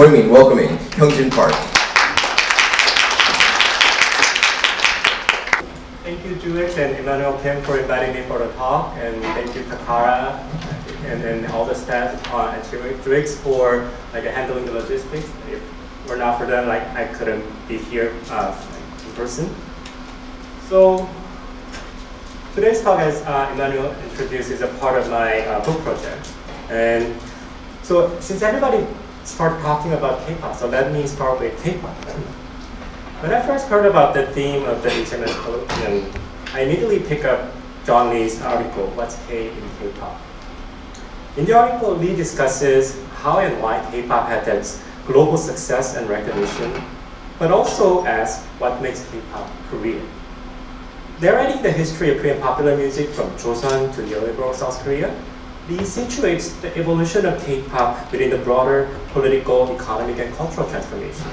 join me in welcoming Heangjin Park. Thank you, Julius and Emmanuel Kim, for inviting me for the talk, and thank you, Takara, and all the staff at Juix for handling the logistics. If it were not for them, I couldn't be here in person. So today's talk, as Emmanuel introduced, is a part of my book project. And so since everybody started talking about K-pop, so let me start with K-pop. When I first heard about the theme of the HMS Colloquium, I immediately picked up John Lee's article, What's K in K-pop? In the article, Lee discusses how and why K-pop had its global success and recognition, but also asks what makes K-pop Korean. Narrating the history of Korean popular music from Choson to the early growth of South Korea, Lee situates the evolution of K-pop within the broader political, economic, and cultural transformation.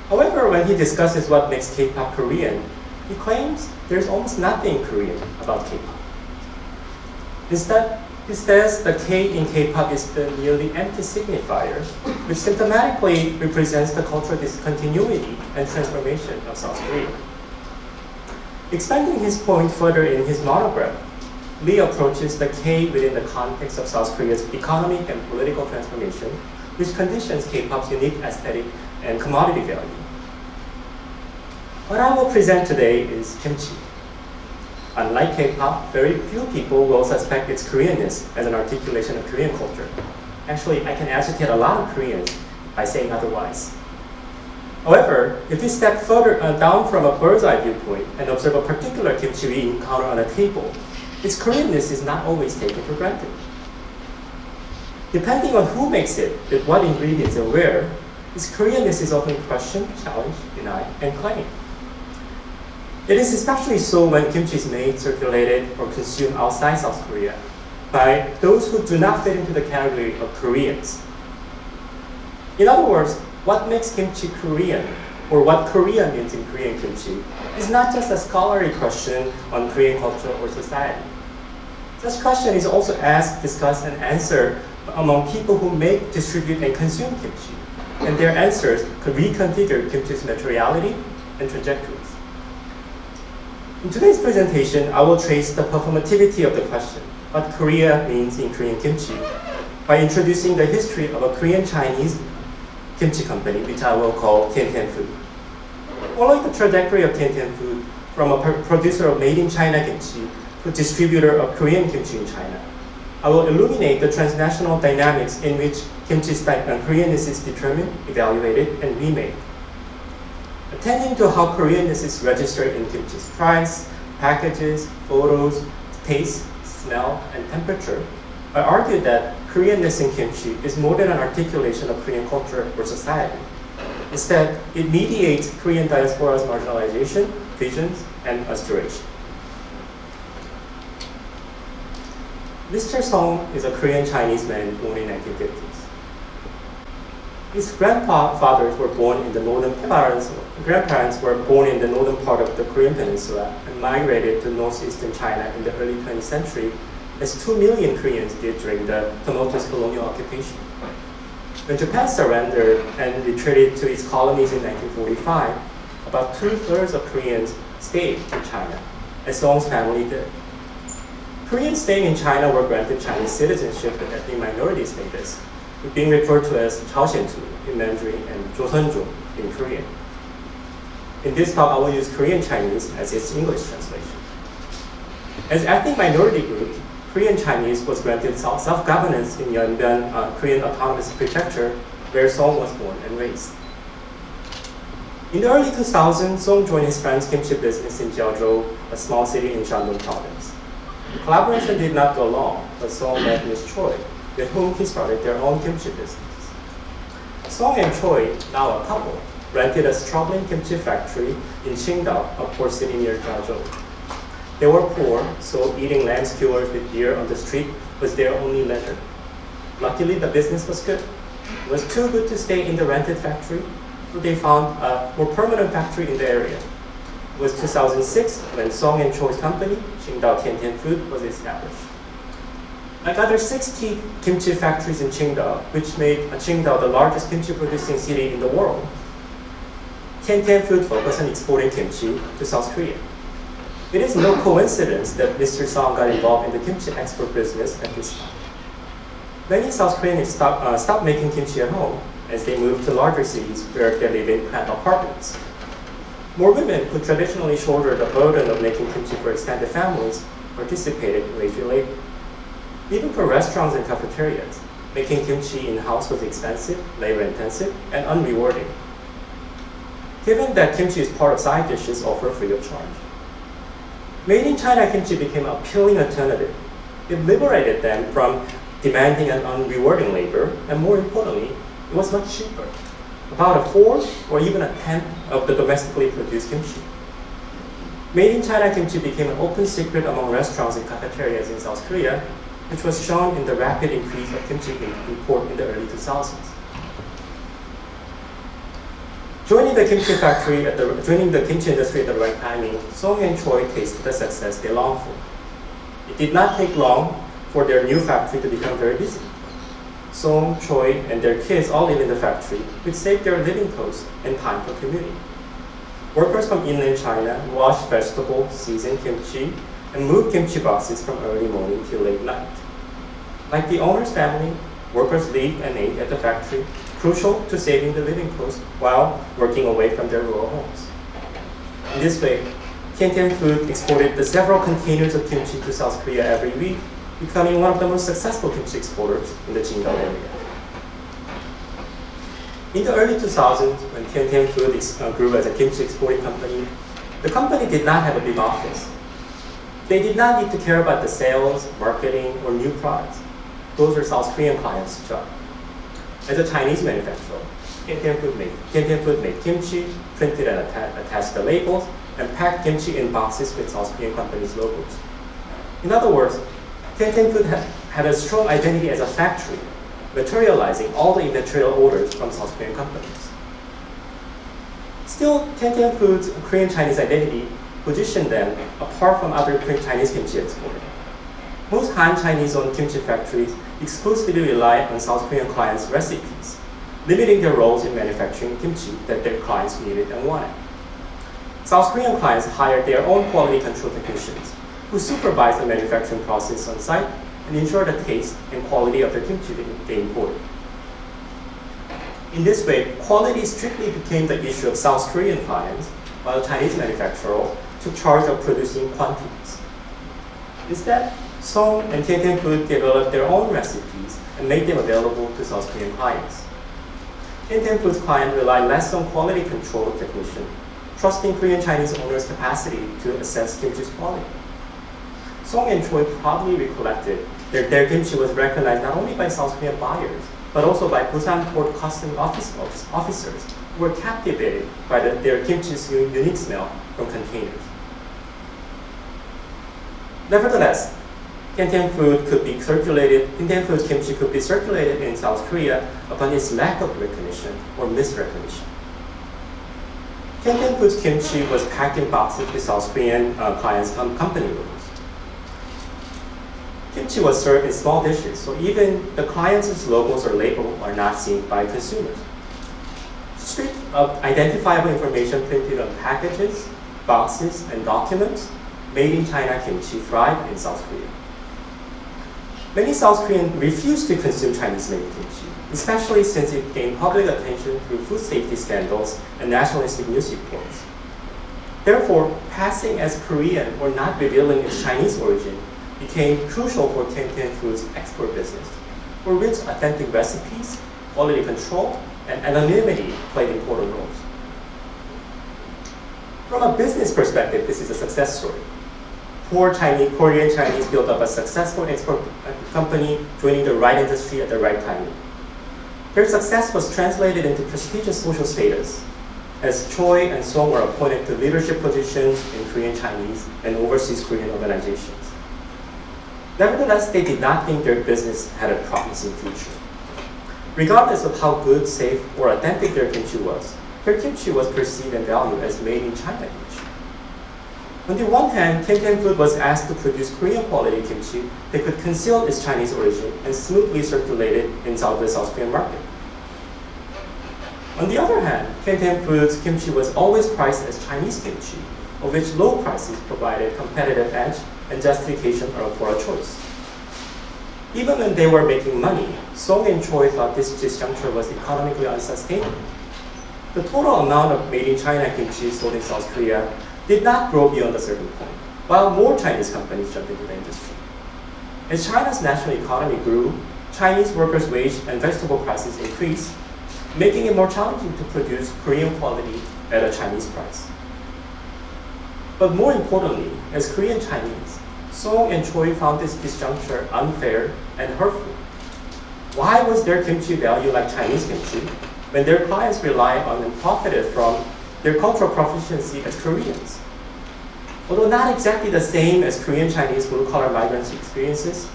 However, when he discusses what makes K-pop Korean, he claims there's almost nothing Korean about K-pop. Instead, he says the K in K-pop is the nearly empty signifier, which symptomatically represents the cultural discontinuity and transformation of South Korea. Expanding his point further in his monograph, Lee approaches the K within the context of South Korea's economic and political transformation, which conditions K-pop's unique aesthetic and commodity value. What I will present today is kimchi. Unlike K-pop, very few people will suspect its Koreanness as an articulation of Korean culture. Actually, I can agitate a lot of Koreans by saying otherwise. However, if we step further down from a bird's eye viewpoint and observe a particular kimchi we encounter on a table, its Koreanness is not always taken for granted. Depending on who makes it, with what ingredients and where, its Koreanness is often questioned, challenged, denied, and claimed. It is especially so when kimchi is made, circulated, or consumed outside South Korea by those who do not fit into the category of Koreans. In other words, what makes kimchi Korean, or what Korea means in Korean kimchi, is not just a scholarly question on Korean culture or society. Such question is also asked, discussed, and answered among people who make, distribute, and consume kimchi, and their answers could reconfigure kimchi's materiality and trajectories. In today's presentation, I will trace the performativity of the question, what Korea means in Korean kimchi, by introducing the history of a Korean-Chinese kimchi company, which I will call Tian Tian Food. Following the trajectory of Tian Tian Food from a producer of made-in-China kimchi to distributor of Korean kimchi in China, I will illuminate the transnational dynamics in which kimchi's Koreanness is determined, evaluated, and remade. Attending to how Koreanness is registered in kimchi's price, packages, photos, taste, smell, and temperature, I argue that Koreanness in kimchi is more than an articulation of Korean culture or society. Instead, it mediates Korean diaspora's marginalization, visions, and aspiration. Mr. Song is a Korean-Chinese man born in 1950s. His grandfathers were born in the northern grandparents were born in the northern part of the Korean peninsula and migrated to northeastern China in the early 20th century, as 2 million Koreans did during the tumultuous colonial occupation. When Japan surrendered and retreated to its colonies in 1945, about 2/3 of Koreans stayed in China, as Song's family did. Koreans staying in China were granted Chinese citizenship and ethnic minority status, being referred to as Chaosientu in Mandarin and Joseonju in Korean. In this talk, I will use Korean Chinese as its English translation. As ethnic minority group, Korean Chinese was granted self-governance in Yeonbyeon, Korean Autonomous Prefecture, where Song was born and raised. In the early 2000s, Song joined his friend's kimchi business in Jiaozhou, a small city in Shandong province. The collaboration did not go long, but Song met Ms. Choi, with whom he started their own kimchi business. Song and Choi, now a couple, rented a struggling kimchi factory in Qingdao, a port city near Jiaozhou. They were poor, so eating lamb skewers with beer on the street was their only leisure. Luckily, the business was good. It was too good to stay in the rented factory, so they found a more permanent factory in the area. It was 2006 when Song and Choi's company, Qingdao Tian Tian Food, was established. Like other 60 kimchi factories in Qingdao, which made Qingdao the largest kimchi producing city in the world, Tian Food focused on exporting kimchi to South Korea. It is no coincidence that Mr. Song got involved in the kimchi export business at this time. Many South Koreans stopped making kimchi at home as they moved to larger cities where they live in cramped apartments. More women who traditionally shouldered the burden of making kimchi for extended families participated in wage labor. Even for restaurants and cafeterias, making kimchi in-house was expensive, labor-intensive, and unrewarding. Given that kimchi is part of side dishes offered free of charge, Made in China kimchi became an appealing alternative. It liberated them from demanding and unrewarding labor, and more importantly, it was much cheaper, about a fourth or even a tenth of the domestically produced kimchi. Made in China kimchi became an open secret among restaurants and cafeterias in South Korea, which was shown in the rapid increase of kimchi import in the early 2000s. Joining the kimchi industry at the right timing, Song and Choi tasted the success they longed for. It did not take long for their new factory to become very busy. Song, Choi, and their kids all live in the factory, which saved their living costs and time for commuting. Workers from inland China washed vegetables, seasoned kimchi, and moved kimchi boxes from early morning till late night. Like the owner's family, workers lived and ate at the factory, crucial to saving the living costs while working away from their rural homes. In this way, Tian Food exported the several containers of kimchi to South Korea every week, becoming one of the most successful kimchi exporters in the Qingdao area. In the early 2000s, when Tian Food grew as a kimchi exporting company, the company did not have a big office. They did not need to care about the sales, marketing, or new products. Those were South Korean clients' job. As a Chinese manufacturer, Tian Food made kimchi, printed and attached the labels, and packed kimchi in boxes with South Korean companies' logos. In other words, Tian Food had a strong identity as a factory, materializing all the immaterial orders from South Korean companies. Still, Tian Food's Korean-Chinese identity positioned them apart from other Chinese kimchi exporters. Most Han Chinese-owned kimchi factories exclusively rely on South Korean clients' recipes, limiting their roles in manufacturing kimchi that their clients needed and wanted. South Korean clients hired their own quality control technicians, who supervised the manufacturing process on site and ensured the taste and quality of the kimchi they imported. In this way, quality strictly became the issue of South Korean clients, while Chinese manufacturers took charge of producing quantities. Instead, Song and Tian Food developed their own recipes and made them available to South Korean clients. Tian Food's clients rely less on quality control technician, trusting Korean Chinese owners' capacity to assess kimchi's quality. Song and Choi probably recollected that their kimchi was recognized not only by South Korean buyers, but also by Busan Port Customs officers who were captivated by their kimchi's unique smell from containers. Nevertheless, Tian Food's kimchi could be circulated in South Korea upon its lack of recognition or misrecognition. Tian Food's kimchi was packed in boxes with South Korean clients' company logos. Kimchi was served in small dishes, so even the clients' logos or label are not seen by consumers. Strict identifiable information printed on packages, boxes, and documents made in China kimchi thrived in South Korea. Many South Koreans refused to consume Chinese-made kimchi, especially since it gained public attention through food safety scandals and nationalistic news reports. Therefore, passing as Korean or not revealing its Chinese origin became crucial for Tian Food's export business, for which authentic recipes, quality control, and anonymity played important roles. From a business perspective, this is a success story. Korean Chinese built up a successful export company, joining the right industry at the right time. Their success was translated into prestigious social status, as Choi and Song were appointed to leadership positions in Korean Chinese and overseas Korean organizations. Nevertheless, they did not think their business had a promising future. Regardless of how good, safe, or authentic their kimchi was perceived and valued as made in China kimchi. On the one hand, Tiantian Food was asked to produce Korean quality kimchi that could conceal its Chinese origin and smoothly circulate it in the South Korean market. On the other hand, Tiantian Food's kimchi was always priced as Chinese kimchi, of which low prices provided competitive edge and justification for a choice. Even when they were making money, Song and Choi thought this disjuncture was economically unsustainable. The total amount of made in China kimchi sold in South Korea did not grow beyond a certain point, while more Chinese companies jumped into the industry. As China's national economy grew, Chinese workers' wage and vegetable prices increased, making it more challenging to produce Korean quality at a Chinese price. But more importantly, as Korean Chinese, Song and Choi found this disjuncture unfair and hurtful. Why was their kimchi valued like Chinese kimchi when their clients relied on and profited from their cultural proficiency as Koreans? Although not exactly the same as Korean Chinese blue-collar migrants' experiences,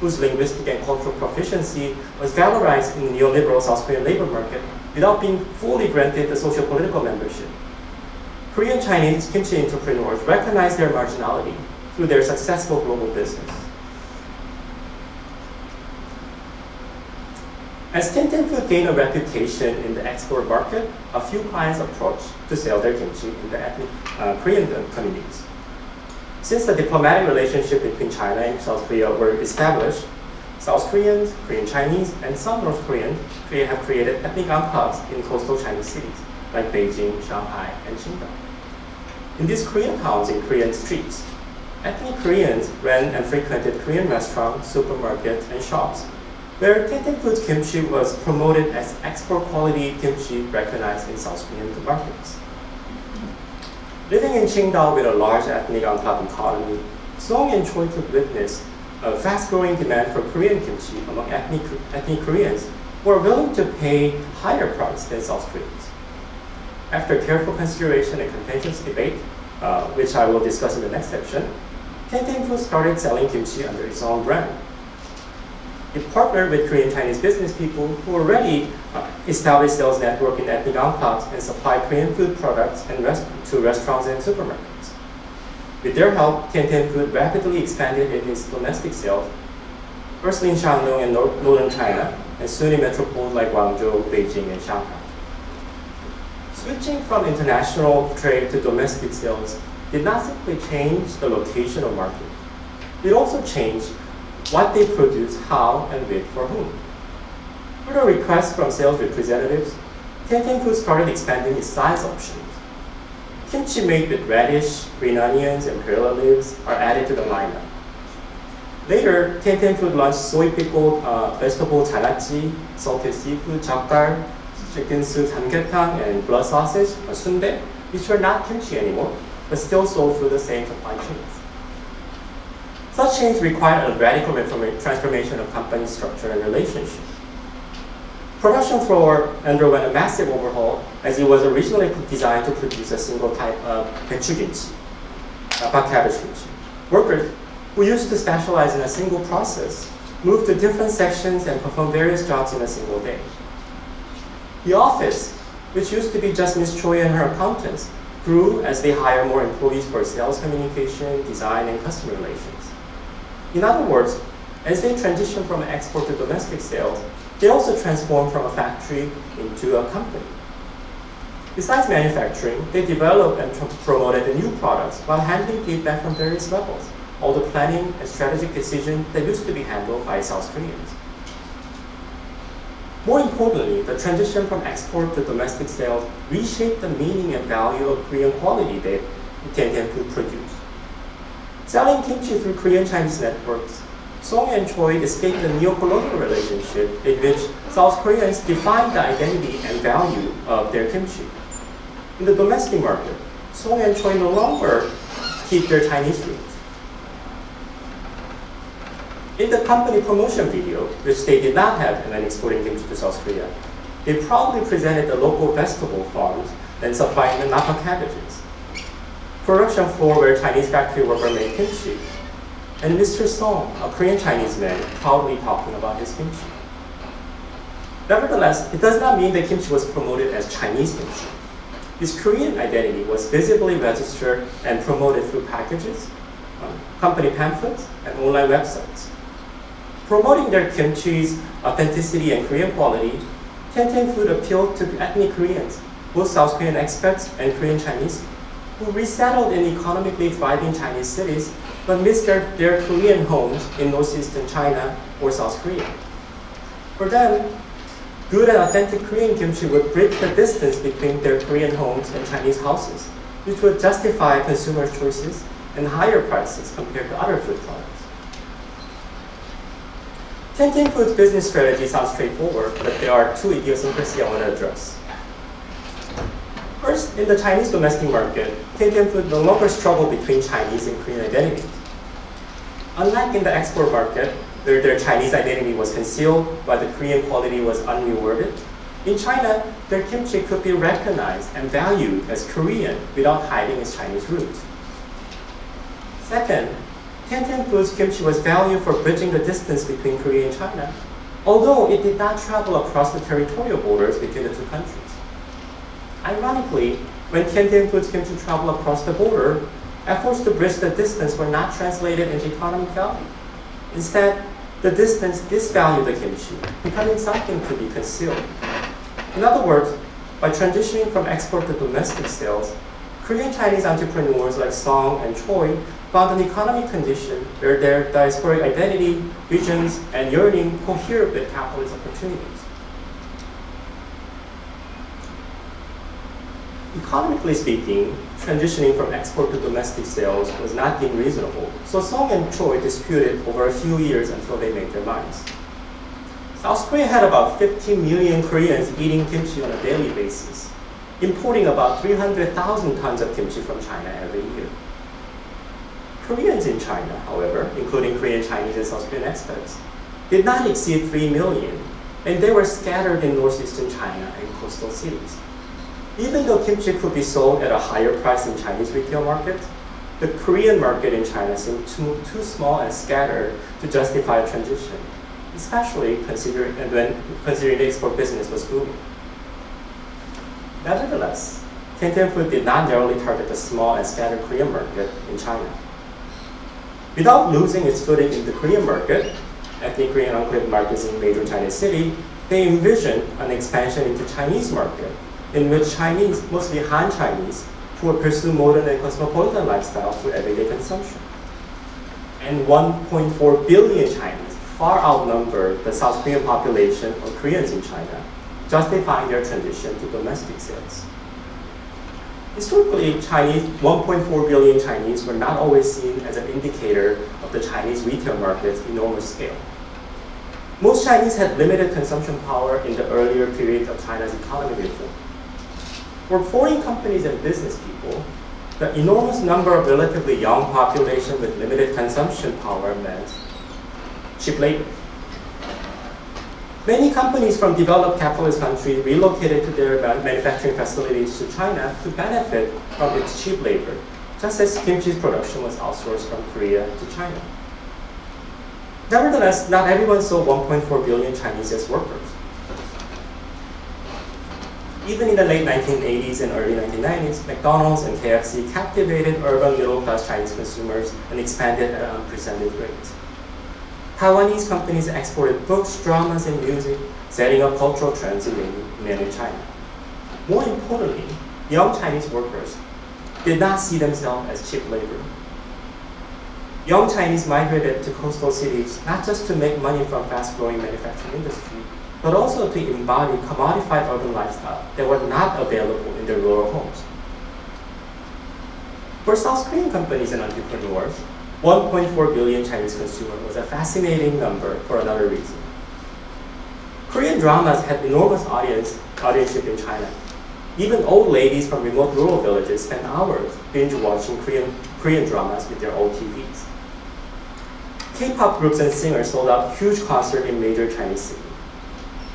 whose linguistic and cultural proficiency was valorized in the neoliberal South Korean labor market without being fully granted the socio-political membership. Korean Chinese kimchi entrepreneurs recognized their marginality through their successful global business. As Tiantian Food gained a reputation in the export market, a few clients approached to sell their kimchi in the ethnic Korean communities. Since the diplomatic relationship between China and South Korea were established, South Koreans, Korean Chinese, and some North Koreans have created ethnic enclaves in coastal Chinese cities like Beijing, Shanghai, and Qingdao. In these Korean towns and Korean streets, ethnic Koreans ran and frequented Korean restaurants, supermarkets, and shops, where Tiantian Food's kimchi was promoted as export quality kimchi recognized in South Korean markets. Living in Qingdao with a large ethnic enclave economy, Song and Choi could witness a fast-growing demand for Korean kimchi among ethnic Koreans who are willing to pay higher price than South Koreans. After careful consideration and contentious debate, which I will discuss in the next section, Tiantian Food started selling kimchi under its own brand. It partnered with Korean Chinese business people who already established sales network in ethnic enclaves and supplied Korean food products to restaurants and supermarkets. With their help, Tiantian Food rapidly expanded in its domestic sales, firstly in Shandong and northern China, and soon in metropoles like Guangzhou, Beijing, and Shanghai. Switching from international trade to domestic sales did not simply change the location of market. It also changed what they produce, how, and with for whom. With a request from sales representatives, Tiantian Food started expanding its size options. Kimchi made with radish, green onions, and perilla leaves are added to the lineup. Later, Tiantian Food launched soy-pickled vegetable jalachi, salted seafood, chakgar, chicken soup, samgyetang, and blood sausage, sundae, which were not kimchi anymore, but still sold through the same supply chains. Such change required a radical transformation of company structure and relationship. Production floor underwent a massive overhaul as it was originally designed to produce a single type of 배추 kimchi, bak cabbage kimchi. Workers who used to specialize in a single process moved to different sections and performed various jobs in a single day. The office, which used to be just Ms. Choi and her accountants, grew as they hired more employees for sales communication, design, and customer relations. In other words, as they transitioned from export to domestic sales, they also transformed from a factory into a company. Besides manufacturing, they developed and promoted new products while handling feedback from various levels, all the planning and strategic decisions that used to be handled by South Koreans. More importantly, the transition from export to domestic sales reshaped the meaning and value of Korean quality that Tiantian Food produced. Selling kimchi through Korean Chinese networks, Song and Choi escaped the neo-colonial relationship in which South Koreans defined the identity and value of their kimchi. In the domestic market, Song and Choi no longer keep their Chinese roots. In the company promotion video, which they did not have when exporting kimchi to South Korea, they proudly presented the local vegetable farms and supplying the napa cabbages. Production floor where Chinese factory worker made kimchi, and Mr. Song, a Korean Chinese man, proudly talking about his kimchi. Nevertheless, it does not mean that kimchi was promoted as Chinese kimchi. His Korean identity was visibly registered and promoted through packages, company pamphlets, and online websites. Promoting their kimchi's authenticity and Korean quality, Tantan food appealed to ethnic Koreans, both South Korean expats and Korean Chinese, who resettled in economically thriving Chinese cities but missed their Korean homes in northeastern China or South Korea. For them, good and authentic Korean kimchi would bridge the distance between their Korean homes and Chinese houses, which would justify consumer choices and higher prices compared to other food products. Tantan Food's business strategy sounds straightforward, but there are two idiosyncrasies I want to address. First, in the Chinese domestic market, Tantan Food no longer struggled between Chinese and Korean identities. Unlike in the export market, where their Chinese identity was concealed while the Korean quality was unrewarded, in China, their kimchi could be recognized and valued as Korean without hiding its Chinese roots. Second, Tantan Food's kimchi was valued for bridging the distance between Korea and China, although it did not travel across the territorial borders between the two countries. Ironically, when Tantan Food's kimchi traveled across the border, efforts to bridge the distance were not translated into economic value. Instead, the distance disvalued the kimchi, becoming something to be concealed. In other words, by transitioning from export to domestic sales, Korean Chinese entrepreneurs like Song and Choi found an economic condition where their diasporic identity, visions, and yearning cohere with capitalist opportunities. Economically speaking, transitioning from export to domestic sales was not deemed reasonable, so Song and Choi disputed over a few years until they made their minds. South Korea had about 15 million Koreans eating kimchi on a daily basis, importing about 300,000 tons of kimchi from China every year. Koreans in China, however, including Korean Chinese and South Korean expats, did not exceed 3 million, and they were scattered in northeastern China and coastal cities. Even though kimchi could be sold at a higher price in Chinese retail markets, the Korean market in China seemed too small and scattered to justify a transition, especially considering the export business was booming. Nevertheless, Tantan Food did not narrowly target the small and scattered Korean market in China. Without losing its footing in the Korean market, ethnic Korean enclave markets in major Chinese city, they envisioned an expansion into Chinese market, in which Chinese, mostly Han Chinese, who would pursue modern and cosmopolitan lifestyle through everyday consumption. And 1.4 billion Chinese far outnumber the South Korean population of Koreans in China, justifying their transition to domestic sales. Historically, 1.4 billion Chinese were not always seen as an indicator of the Chinese retail market's enormous scale. Most Chinese had limited consumption power in the earlier period of China's economic reform. For foreign companies and business people, the enormous number of relatively young population with limited consumption power meant cheap labor. Many companies from developed capitalist countries relocated to their manufacturing facilities to China to benefit from its cheap labor, just as kimchi's production was outsourced from Korea to China. Nevertheless, not everyone saw 1.4 billion Chinese as workers. Even in the late 1980s and early 1990s, McDonald's and KFC captivated urban middle-class Chinese consumers and expanded at an unprecedented rate. Taiwanese companies exported books, dramas, and music, setting up cultural trends in mainland China. More importantly, young Chinese workers did not see themselves as cheap labor. Young Chinese migrated to coastal cities not just to make money from fast-growing manufacturing industry, but also to embody commodified urban lifestyle that were not available in their rural homes. For South Korean companies and entrepreneurs, 1.4 billion Chinese consumers was a fascinating number for another reason. Korean dramas had enormous audienship in China. Even old ladies from remote rural villages spent hours binge watching Korean dramas with their old TVs. K-pop groups and singers sold out huge concerts in major Chinese cities.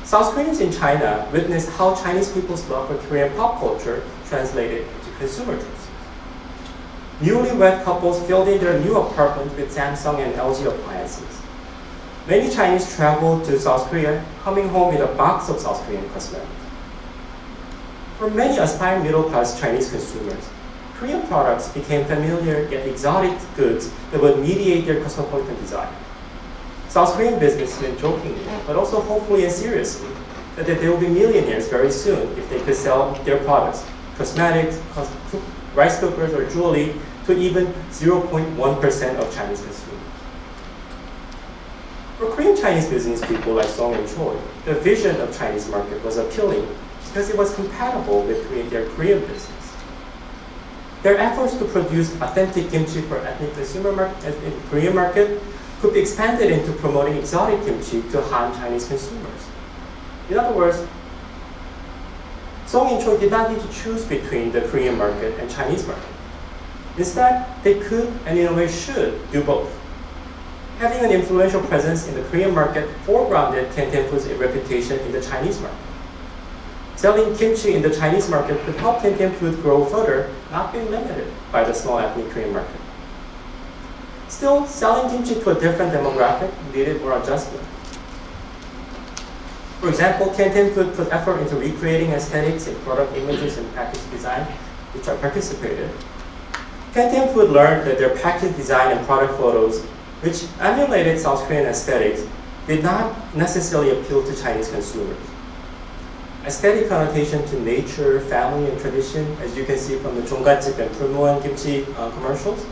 South Koreans in China witnessed how Chinese people's love for Korean pop culture translated into consumer choices. Newlywed couples filled in their new apartments with Samsung and LG appliances. Many Chinese traveled to South Korea, coming home with a box of South Korean cosmetics. For many aspiring middle-class Chinese consumers, Korean products became familiar yet exotic goods that would mediate their cosmopolitan desire. South Korean businessmen jokingly, but also hopefully and seriously, that they will be millionaires very soon if they could sell their products, cosmetics, rice cookers, or jewelry, to even 0.1% of Chinese consumers. For Korean Chinese business people like Song and Choi, the vision of Chinese market was appealing because it was compatible with their Korean business. Their efforts to produce authentic kimchi for ethnic consumer market in the Korean market could be expanded into promoting exotic kimchi to Han Chinese consumers. In other words, Song and Choi did not need to choose between the Korean market and Chinese market. Instead, they could and in a way should do both. Having an influential presence in the Korean market foregrounded Tian Tian Food's reputation in the Chinese market. Selling kimchi in the Chinese market could help Tian Tian Food grow further, not being limited by the small ethnic Korean market. Still, selling kimchi to a different demographic needed more adjustment. For example, Tian Tian Food put effort into recreating aesthetics in product images and package design, which I participated. Tian Tian Food learned that their package design and product photos, which emulated South Korean aesthetics, did not necessarily appeal to Chinese consumers. Aesthetic connotation to nature, family, and tradition, as you can see from the 종갓집 and 불무원 kimchi commercials,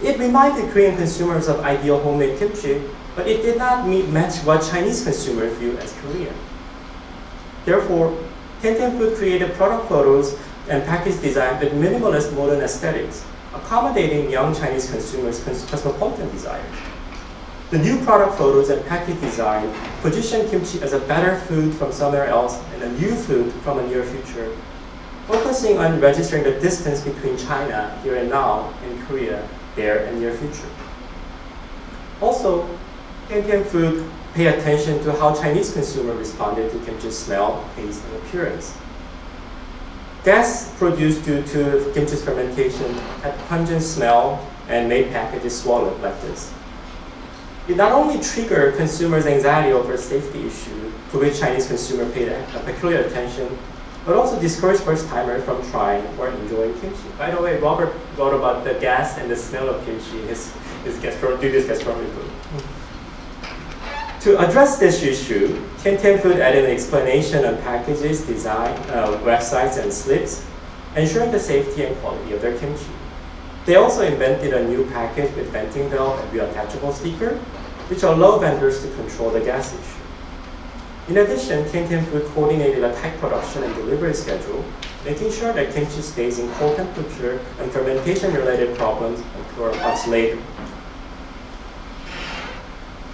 it reminded Korean consumers of ideal homemade kimchi, but it did not match what Chinese consumers view as Korean. Therefore, Tian Tian Food created product photos and package design with minimalist modern aesthetics, accommodating young Chinese consumers' cosmopolitan desires. The new product photos and package design position kimchi as a better food from somewhere else and a new food from a near future, focusing on registering the distance between China, here and now, and Korea, there and near future. Also, Tian Tian Food pay attention to how Chinese consumers responded to kimchi's smell, taste, and appearance. Gas produced due to kimchi's fermentation had pungent smell and made packages swallowed like this. It not only triggered consumers' anxiety over a safety issue, to which Chinese consumers paid peculiar attention, but also discouraged first-timers from trying or enjoying kimchi. By the way, Robert wrote about the gas and the smell of kimchi in his previous gastronomy book. To address this issue, Tian Tian Food added an explanation on packages, design, websites, and slips, ensuring the safety and quality of their kimchi. They also invented a new package with venting valve and reattachable speaker, which allow vendors to control the gas issue. In addition, Tian Tian Food coordinated a tight production and delivery schedule, making sure that kimchi stays in cold temperature and fermentation-related problems occur much later.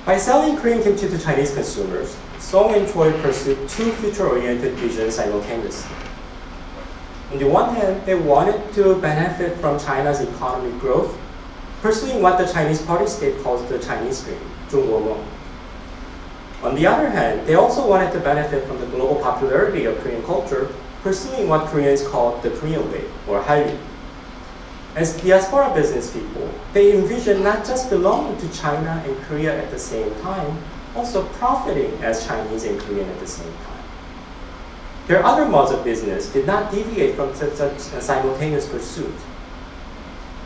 By selling Korean kimchi to Chinese consumers, Song and Choi pursued two future-oriented visions simultaneously. On the one hand, they wanted to benefit from China's economic growth, pursuing what the Chinese Party State calls the Chinese dream, 中国梦. On the other hand, they also wanted to benefit from the global popularity of Korean culture, pursuing what Koreans call the Korean way, or Hallyu. As diaspora business people, they envision not just belonging to China and Korea at the same time, also profiting as Chinese and Korean at the same time. Their other modes of business did not deviate from such a simultaneous pursuit.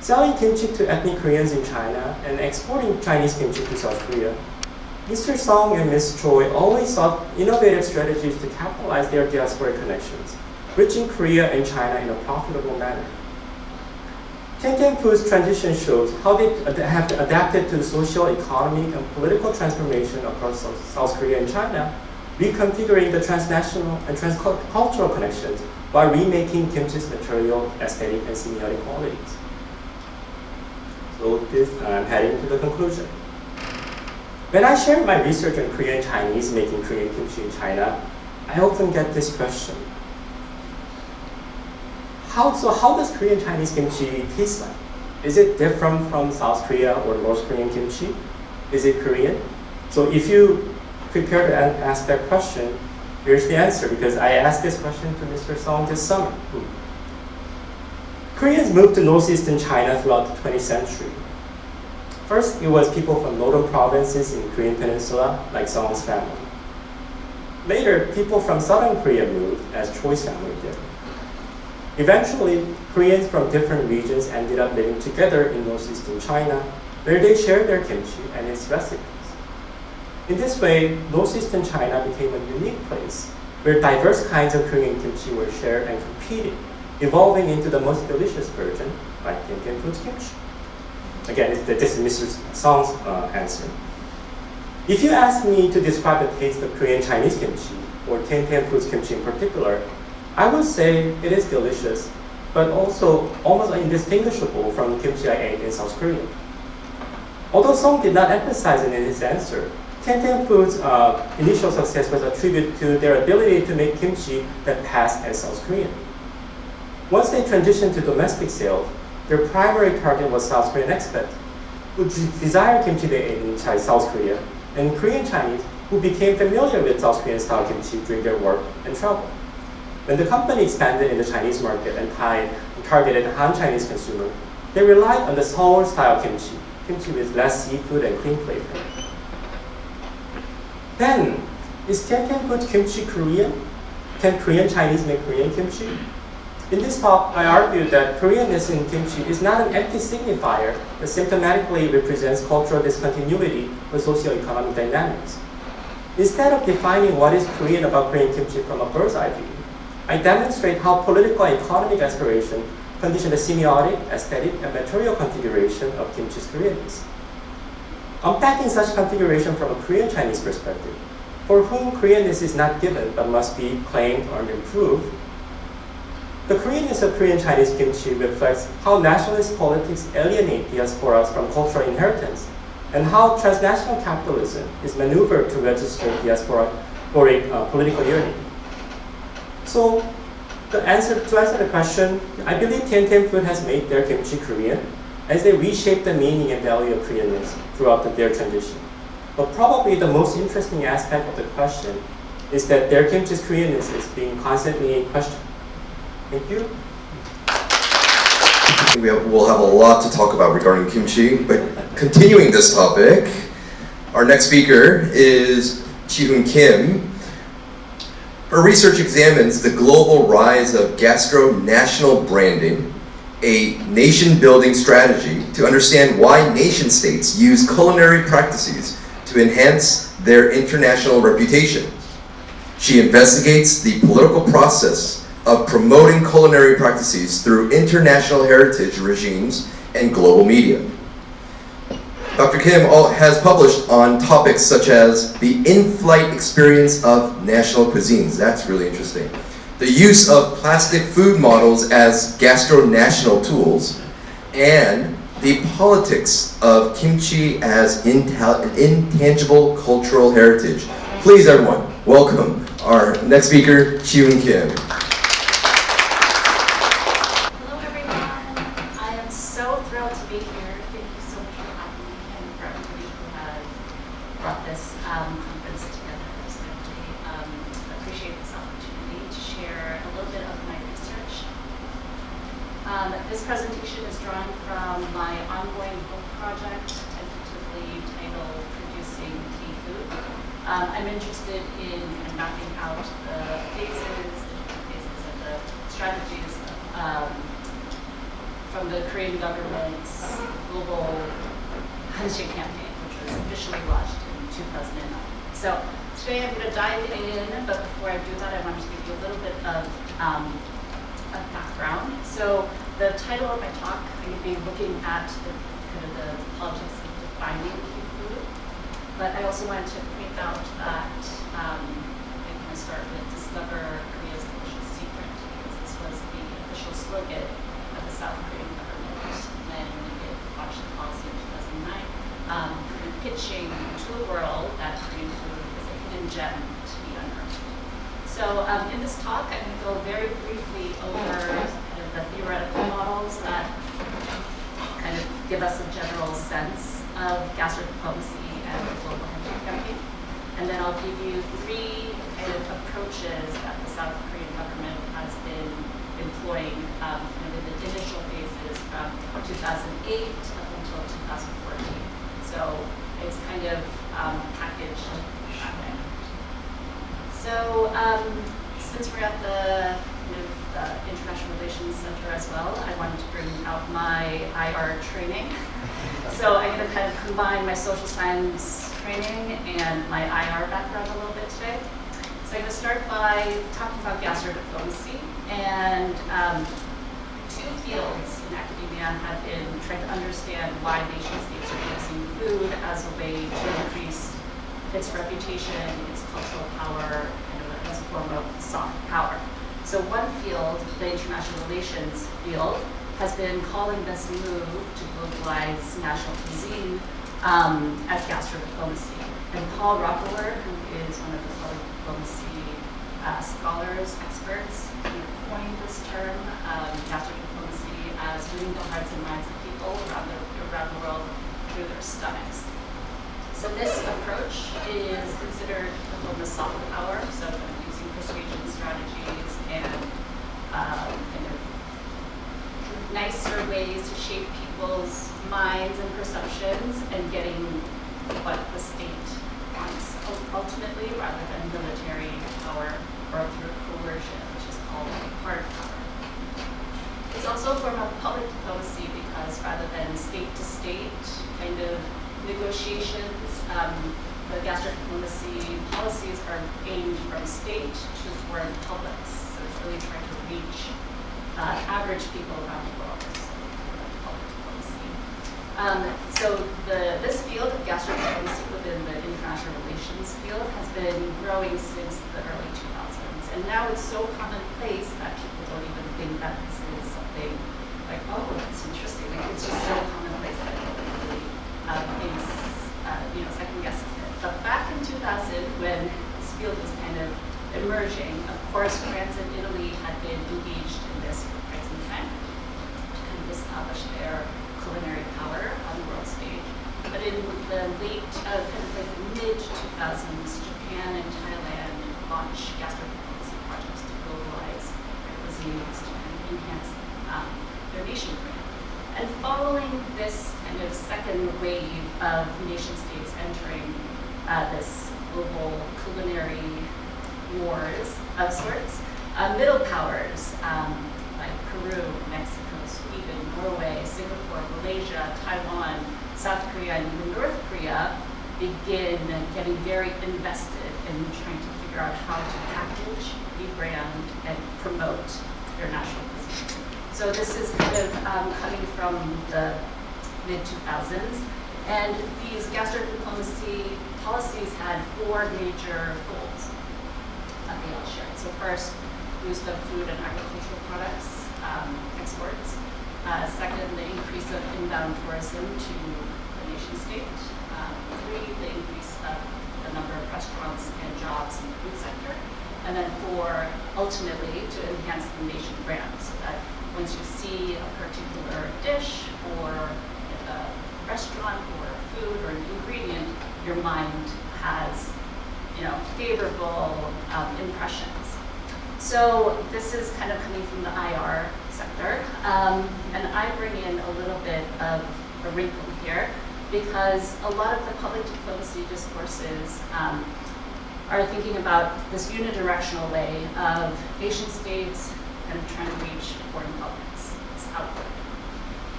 Selling kimchi to ethnic Koreans in China and exporting Chinese kimchi to South Korea, Mr. Song and Ms. Choi always sought innovative strategies to capitalize their diaspora connections, reaching Korea and China in a profitable manner. Tian Tian Food's transition shows how they have adapted to the social, economic, and political transformation across South Korea and China, reconfiguring the transnational and transcultural connections while remaking kimchi's material, aesthetic, and semiotic qualities. So I'm heading to the conclusion. When I share my research on Korean Chinese making Korean kimchi in China, I often get this question. How does Korean Chinese kimchi taste like? Is it different from South Korea or North Korean kimchi? Is it Korean? So if you prepare to ask that question, here's the answer, because I asked this question to Mr. Song this summer. Koreans moved to northeastern China throughout the 20th century. First, it was people from northern provinces in Korean peninsula, like Song's family. Later, people from southern Korea moved, as Choi's family did. Eventually, Koreans from different regions ended up living together in northeastern China, where they shared their kimchi and its recipes. In this way, northeastern China became a unique place where diverse kinds of Korean kimchi were shared and competed, evolving into the most delicious version, like Tian Food's kimchi. Again, this is Mr. Song's answer. If you ask me to describe the taste of Korean Chinese kimchi, or Tian Food's kimchi in particular, I would say it is delicious, but also almost indistinguishable from kimchi I ate in South Korea. Although Song did not emphasize it in his answer, Tian Food's initial success was attributed to their ability to make kimchi that passed as South Korean. Once they transitioned to domestic sales, their primary target was South Korean expats, who desired kimchi they ate in South Korea, and Korean Chinese who became familiar with South Korean style kimchi during their work and travel. When the company expanded in the Chinese market and targeted Han Chinese consumer, they relied on the Seoul style kimchi, kimchi with less seafood and clean flavor. Then, is Tian Food kimchi Korean? Can Korean Chinese make Korean kimchi? In this talk, I argued that Koreanness in kimchi is not an empty signifier that symptomatically represents cultural discontinuity or socioeconomic dynamics. Instead of defining what is Korean about Korean kimchi from a bird's eye view, I demonstrate how political and economic aspiration condition the semiotic, aesthetic, and material configuration of kimchi's Koreanness. Unpacking such configuration from a Korean Chinese perspective, for whom Koreanness is not given but must be claimed or improved, the Koreanness of Korean Chinese kimchi reflects how nationalist politics alienate diasporas from cultural inheritance, and how transnational capitalism is maneuvered to register diasporic political yearning. So, to answer the question, I believe Tian Food has made their kimchi Korean as they reshape the meaning and value of Koreanness throughout their transition. But probably the most interesting aspect of the question is that their kimchi's Koreanness is being constantly in question. Thank you. We'll have a lot to talk about regarding kimchi, but continuing this topic, our next speaker is Chi-Hoon Kim. Her research examines the global rise of gastro-national branding, a nation-building strategy to understand why nation-states use culinary practices to enhance their international reputation. She investigates the political process of promoting culinary practices through international heritage regimes and global media. Dr. Kim has published on topics such as the in-flight experience of national cuisines, that's really interesting, the use of plastic food models as gastro-national tools, and the politics of kimchi as intangible cultural heritage. Please everyone, welcome our next speaker, Chi-Hoon Kim. This presentation is drawn from my ongoing book project, tentatively titled Producing Tea Food. I'm interested in kind of mapping out the different phases of the strategies from the Korean government's global handshake campaign, which was officially launched in 2009. So today I'm going to dive in, but before I do that, I wanted to give you a little bit of background. So the title of my talk, I'm going to be looking at the politics of defining tea food, but I also wanted to point out that I'm going to start with Discover Korea's Delicious Secret, because this was the official slogan of the South Korean government when it launched the policy in 2009, pitching to the world that Korean food is a hidden gem to be unearthed. So in this talk, I'm going to go very briefly over the theoretical models that kind of give us a general sense of gastrodiplomacy and the global handshake campaign. And then I'll give you three kind of approaches that the South Korean government has been employing in the initial phases from 2008 up until 2014. So it's kind of packaged that way. So since we're at the International Relations Center as well, I wanted to bring out my IR training. So I'm going to kind of combine my social science training and my IR background a little bit today. So I'm going to start by talking about gastrodiplomacy. And two fields in academia have been trying to understand why nation states are using food as a way to increase its reputation, its cultural power, and as a form of soft power. So one field, the international relations field, has been calling this move to globalize national cuisine as gastrodiplomacy. And Paul Rockefeller, who is one of the public diplomacy scholars, experts, coined this term, gastrodiplomacy, as winning the hearts and minds of people around the world through their stomachs. So this approach is considered a form of soft power, so kind of using persuasion strategies and kind of nicer ways to shape people's minds and perceptions and getting what the state wants ultimately rather than military power or through coercion, which is called hard power. It's also a form of public diplomacy because rather than state-to-state kind of negotiations, the gastrodiplomacy policies are aimed from state to foreign publics. So it's really trying to reach average people around the world. Public diplomacy. So this field of gastrodiplomacy within the international relations field has been growing since the early 2000s. And now it's so commonplace that people don't even think that this is something like, oh, that's interesting. Like, it's just so commonplace that nobody really thinks, second guesses it. But back in 2000, when this field was kind of emerging, of course, France and Italy had been engaged in this for quite some time to kind of establish their culinary power on the world stage. But in the mid-2000s, Japan and Thailand launched gastrodiplomacy projects to globalize their cuisines to kind of enhance their nation brand. And following this kind of second wave of nation states entering this global culinary wars of sorts, middle powers like Peru, Mexico, Sweden, Norway, Singapore, Malaysia, Taiwan, South Korea, and even North Korea begin getting very invested in trying to figure out how to package, rebrand, and promote their national cuisine. So this is kind of coming from the mid-2000s. And these gastrodiplomacy policies had four major goals that they all shared. So first, boost of food and agricultural products exports. Second, the increase of inbound tourism to the nation state. Three, the increase of the number of restaurants and jobs in the food sector. And then four, ultimately, to enhance the nation brand so that once you see a particular dish or a restaurant or food or an ingredient, your mind has, favorable impressions. So this is kind of coming from the IR sector, and I bring in a little bit of a wrinkle here because a lot of the public diplomacy discourses are thinking about this unidirectional way of nation states kind of trying to reach foreign publics, this outward.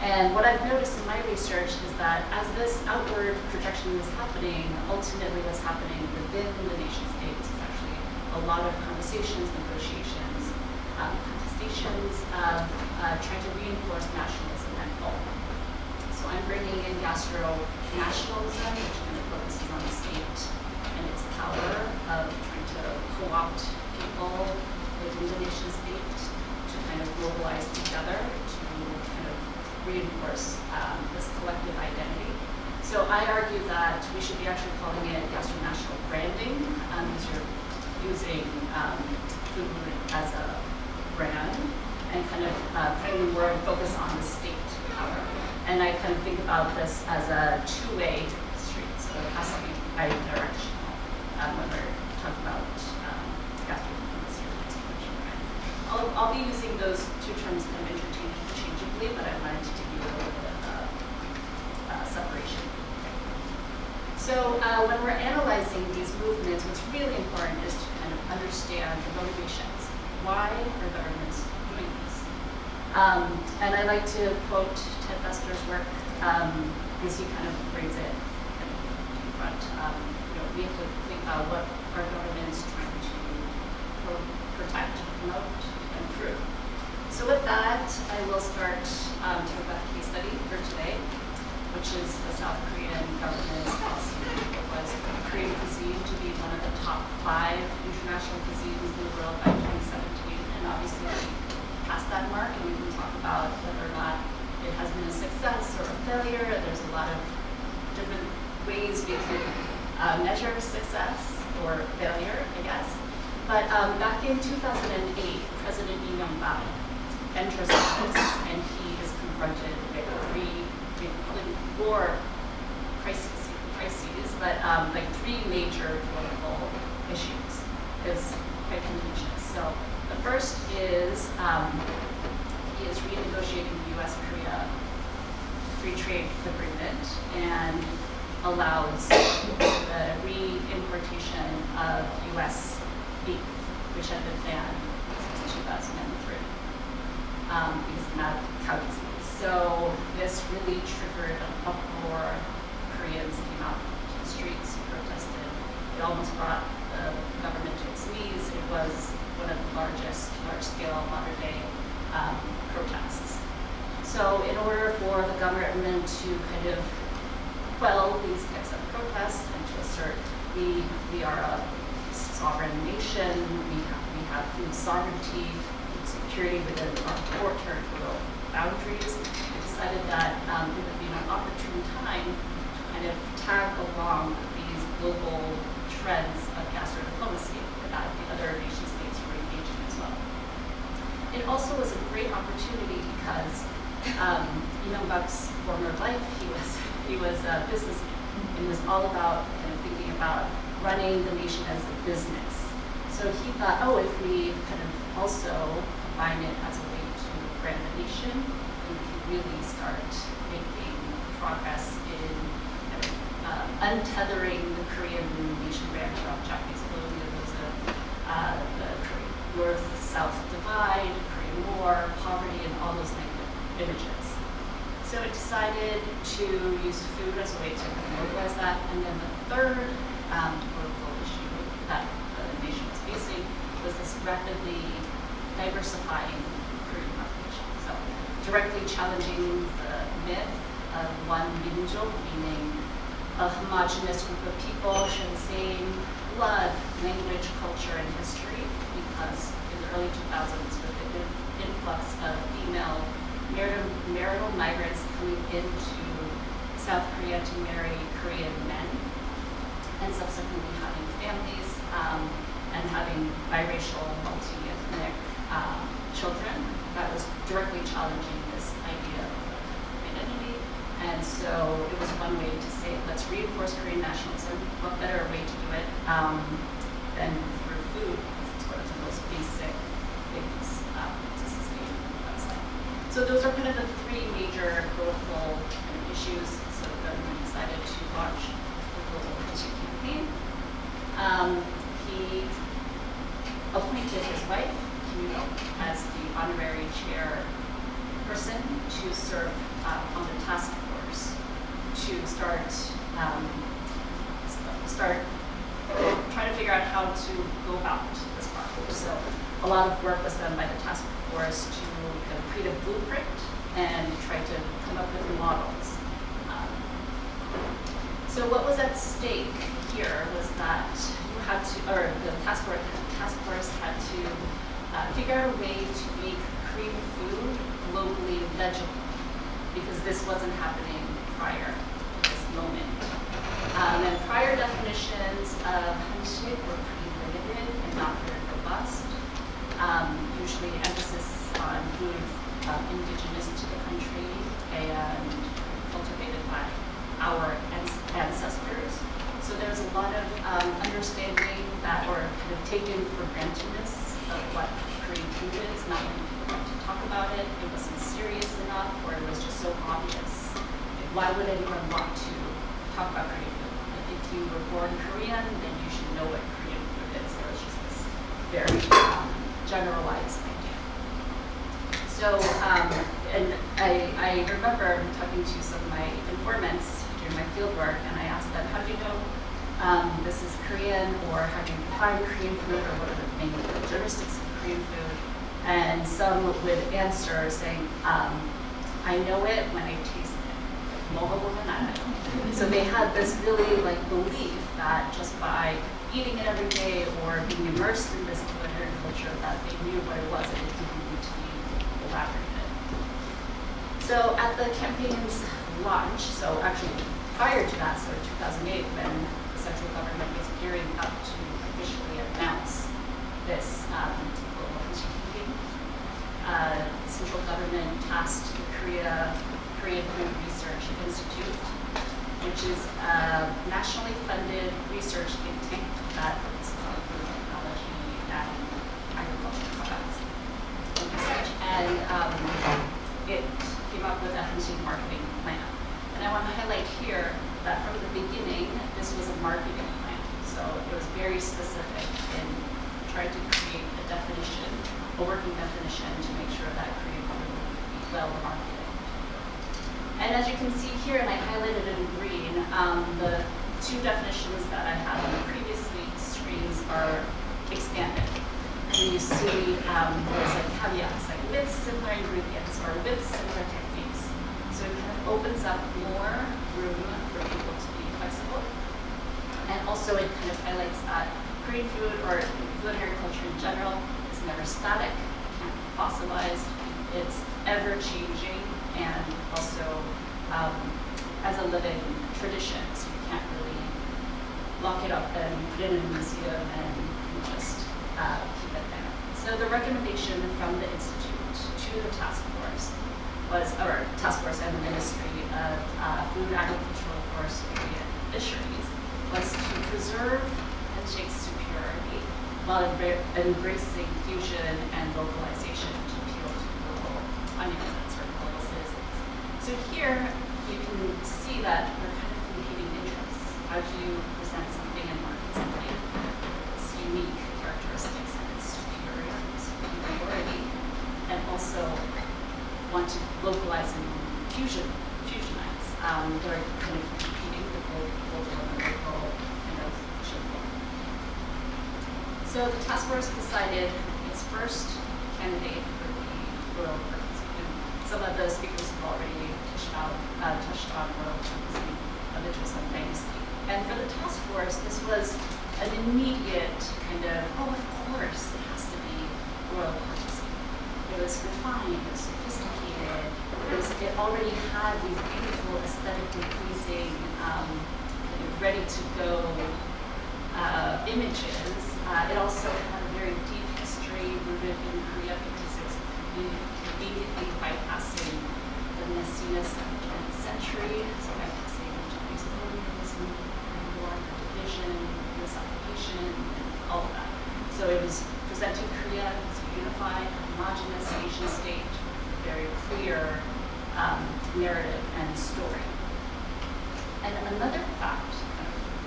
And what I've noticed in my research is that as this outward projection is happening, ultimately what's happening within the nation states is actually a lot of conversations, negotiations, contestations of trying to reinforce nationalism and goal. So I'm bringing in gastro-nationalism, which kind of focuses on the state and its power of trying to co-opt people within the nation state to kind of globalize together to kind of reinforce this collective identity. So I argue that we should be actually calling it gastro-national branding because you're using food as a brand and kind of putting the word focus on the state power. And I kind of think about this as a two-way street, so it has to be bidirectional when we're talking about gastro-diplomacy or gastro-national brand. I'll be using those two terms kind of interchangeably, but I wanted to give you a little bit of separation. So So when we're analyzing these movements, what's really important is to kind of understand the motivations. Why are governments doing this? And I like to quote Ted Fester's work because he kind of brings it kind of in front. We have to think about what are governments trying to protect, promote, and improve. So with that, I will start talking about the case study for today, which is the South Korean government's policy. It was Korean cuisine to be one of the top 5 international cuisines in the world by 2017, and obviously we passed that mark, and we can talk about whether or not it has been a success or a failure. There's a lot of different ways we can measure success or failure, I guess. But back in 2008, President Lee Myung-bak enters office, and he is confronted with 3, probably 4 crises, but like 3 major political issues. Is quite contentious. So the first is he is renegotiating the U.S.-Korea free trade agreement and allows the re-importation of U.S. beef, which had been banned since 2003 because of mad cow disease. So this really triggered an uproar. Koreans came out to the streets, protested. It almost brought the government to its knees. It was one of the large-scale modern-day protests. So in order for the government to kind of quell these types of protests and to assert we are a sovereign nation, we have food sovereignty, food security within our territorial boundaries, we decided that it would be an opportune time to kind of tag along these global trends of gastro diplomacy that the other nation states were engaged in as well. It also was a great opportunity because Myung-bak's former life, he was a businessman and was all about kind of thinking about running the nation as a business. So he thought, if we kind of also combine it as a way to brand the nation, we can really start making progress in untethering the Korean nation brand from Japanese colonialism, the North-South divide, Korean War, poverty, and all those negative images. So it decided to use food as a way to mobilize that. And then the third political issue that the nation was facing was this rapidly diversifying Korean population. So directly challenging the myth of one minjo, meaning a homogenous group of people share the same blood, language, culture, and history, because in the early 2000s, with the influx of female marital migrants coming into South Korea to marry Korean men, and subsequently having families and having biracial, multi-ethnic children, that was directly challenging this idea of identity. And so it was one way to say, let's reinforce Korean nationalism. What better way to do it than through food? It's one of the most basic things to sustain a lifestyle. So those are kind of the 3 major political issues. So the government decided to launch the global kimchi campaign. He appointed his wife, Kim Yoon-ok, as the honorary chairperson to serve on the task force to start trying to figure out how to go about this project. So a lot of work was done by the task force to kind of create a blueprint and try to come up with models. So what was at stake here was that you had to, or the task force had to figure out a way to make Korean food globally legible, because this wasn't happening prior to this moment. And prior definitions of Heangjin were pretty limited and not very robust. Usually emphasis on food indigenous to the country and cultivated by our ancestors. So there's a lot of understanding that, or kind of taken for grantedness of what Korean food is. Not many people want to talk about it. It wasn't serious enough, or it was just so obvious. Why would anyone want to talk about Korean food? If you were born Korean, then you should know what Korean food is. So it's just this very generalized idea. So, and I remember talking to some of my informants during my field work, and I asked them, how do you know this is Korean, or how do you define Korean food, or what are the main characteristics of Korean food? And some would answer saying, I know it when I taste it. So they had this really like belief that just by eating it every day or being immersed in this culinary culture that they knew what it was and it didn't need to be elaborated. So at the campaign's launch, so actually prior to that, so 2008, when the central government was gearing up to officially announce this global campaign, the central government tasked the Korean Food Research Institute, which is a nationally funded research think tank that focuses on food technology and agricultural products and research. And it came up with a Heangjin marketing plan. And I want to highlight here that from the beginning, this was a marketing plan. So it was very specific in trying to create a definition, a working definition, to make sure that Korean food would be well marketed. And as you can see here, and I highlighted it in green, the two definitions that I had on the previous screens are expanded. And you see there's like caveats, like with similar ingredients or with similar techniques. So it kind of opens up more room for people to be flexible. And also it kind of highlights that Korean food or culinary culture in general is never static, can't be fossilized, it's ever changing, and also as a living tradition, so you can't really lock it up and put it in a museum and just keep it there. So the recommendation from the Institute to the task force was, or task force and the Ministry of Food, Agricultural, Forestry, and Fisheries, was to preserve Heangjin's superiority while embracing fusion and localization to appeal to global audiences or global citizens. So here you can see that they're kind of competing interests. How do you present something and market something, its unique characteristics and its superiority, and also want to localize and fusionize. They're kind of competing with global and local kind of shift. So the task force decided its first candidate for the royal cuisine. Some of the speakers have already touched on royal cuisine of the Choson dynasty. And for the task force, this was an immediate kind of, oh, of course, it has to be royal cuisine. It was refined, it was sophisticated, it already had these beautiful aesthetically pleasing, ready to go images. It also had a very deep history rooted in Korea because it's immediately bypassing the messiness of the 20th century, so bypassing Japanese colonialism, war, division, misoccupation, and all of that. So it was presenting Korea as a unified, homogenous Asian state, very clear narrative and story. And another fact,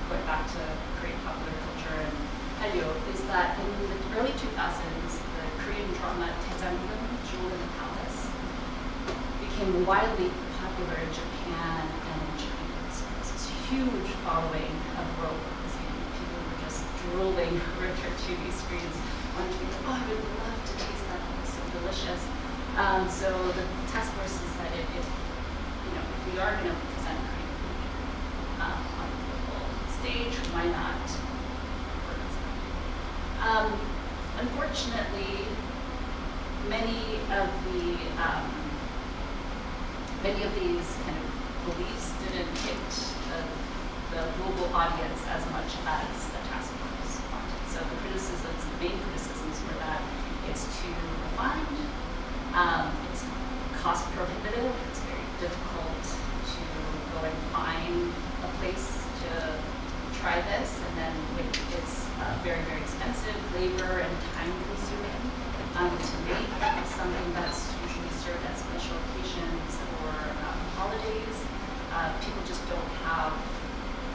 going back to Korean popular culture and Hallyu, is that in the early 2000s, the Korean drama Intangible, Jewel in the Palace, became widely popular in Japan and in China. So there's this huge following of world cuisine. People were just drooling over their TV screens, wanting to be like, oh, I would love to taste that. It's so delicious. So the task force decided if we are going to present Korean food on the global stage, why not work on something? Unfortunately, many of these kind of beliefs didn't hit the global audience as much as the task force wanted. So the main criticisms were that it's too refined, it's cost prohibitive, it's very difficult to go and find a place to try this, and then it's very, very expensive, labor and time consuming to make. It's something that's usually served at special occasions or holidays. People just don't have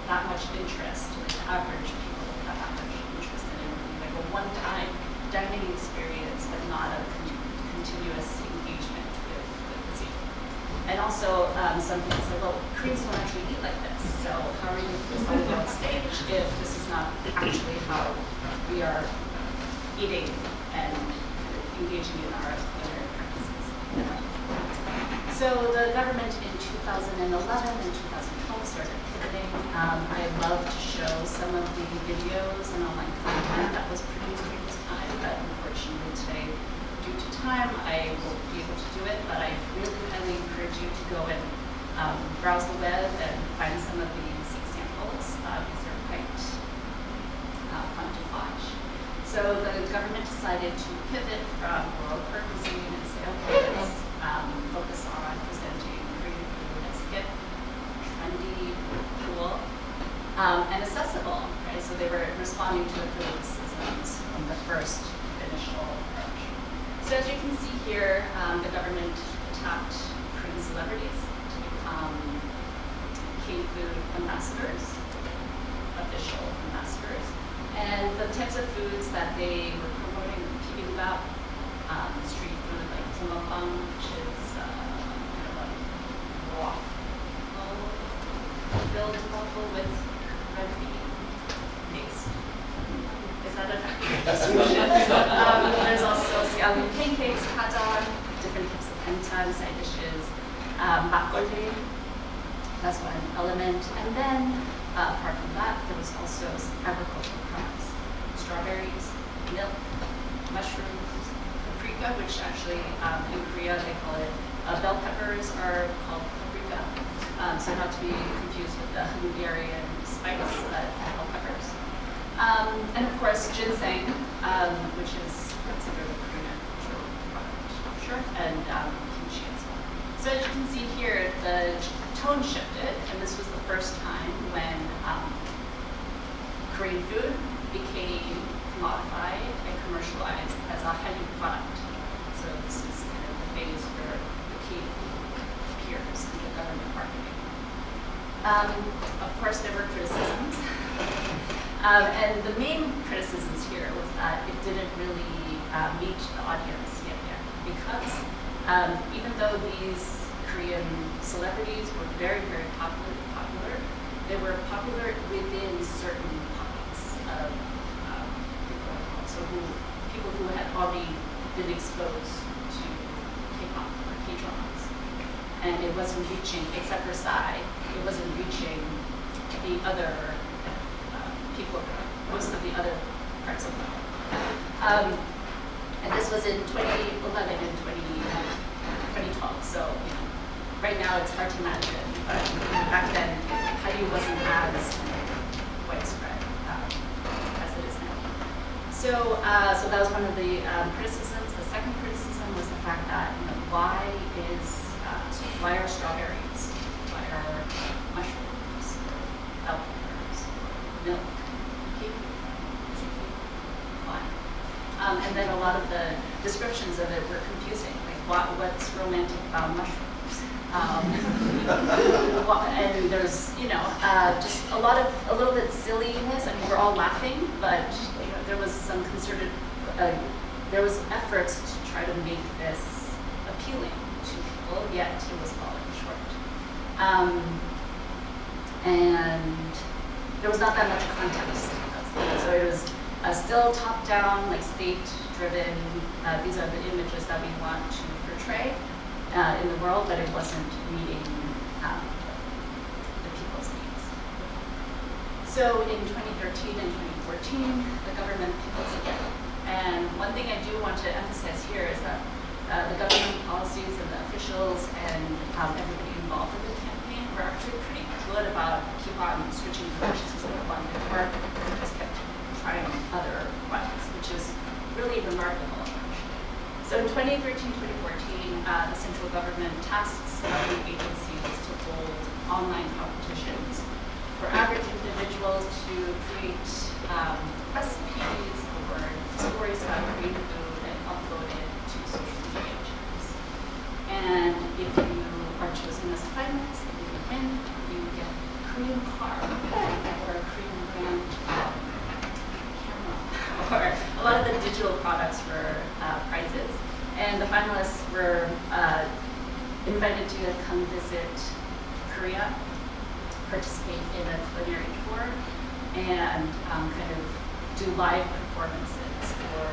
that much interest, like the average people have that much interest in it, like a one-time dining experience, but not a continuous engagement with cuisine. And also, some people say, well, Koreans don't actually eat like this, so how are you presenting on stage if this is not actually how we are eating and engaging in our culinary practices? So the government in 2011 and 2012 started pivoting. I love to show some of the videos and online content that was produced during this time, but unfortunately today, due to time, I won't be able to do it, but I really highly encourage you to go and browse the web and find some of these examples, because they're quite fun to watch. So the government decided to pivot from world cuisine and say, okay, let's focus on presenting Korean food as hip, trendy, cool, and accessible, right? So they were responding to the criticisms from the first initial approach. So as you can see here, the government tapped Korean celebrities to become K-food ambassadors, official ambassadors. And the types of foods that they were promoting and keeping about, street food like mukbang, which is kind of a waffle, filled waffle with red bean paste. Is that an accurate description? There's also scallion pancakes, hotdog, different types of pertain, side dishes, makgeolli, that's one element. And then, apart from that, there was also some agricultural products, strawberries, milk, mushrooms, paprika, which actually in Korea they call it, bell peppers are called paprika, so not to be confused with the Hungarian spice, bell peppers. And of course, ginseng, which is considered a Korean agricultural product, sure, and kimchi as well. So as you can see here, the tone shifted, and this was the first time when Korean food became commodified and commercialized as a Hallyu product. So this is kind of the phase where the key appears in the government marketing. Of course, there were criticisms. And the main criticisms here was that it didn't really meet the audience yet, because even though these Korean celebrities were very, very popular, they were popular within certain pockets of people who had already been exposed to K-pop or K-dramas. And it wasn't reaching, except for Psy, it wasn't reaching the other people, most of the other parts of the world. And this was in 2011 and 2012, so right now it's hard to imagine, but back then, Hallyu wasn't as widespread as it is now. So that was one of the criticisms. The second criticism was the fact that, why are strawberries, why are mushrooms, bell peppers, milk, why? And then a lot of the descriptions of it were confusing, like what's romantic about mushrooms? And there's, just a little bit silliness. I mean, we're all laughing, but there was some concerted, there was efforts to try to make this appealing to people, yet it was falling short. And there was not that much context. So it was still top-down, like state-driven. These are the images that we want to portray in the world, but it wasn't meeting the people's needs. So in 2013 and 2014, the government pivots again. And one thing I do want to emphasize here is that the government policies and the officials and everybody involved in the campaign were actually pretty good about keep on switching directions of one network and just kept trying other ones, which is really remarkable. So in 2013-2014, the central government tasks government agencies to hold online competitions for average individuals to create recipes or stories about Korean food and upload it to social media channels. And if you are chosen as a finalist, if you win, you get a Korean car and the finalists were invited to come visit Korea, participate in a culinary tour, and kind of do live performances for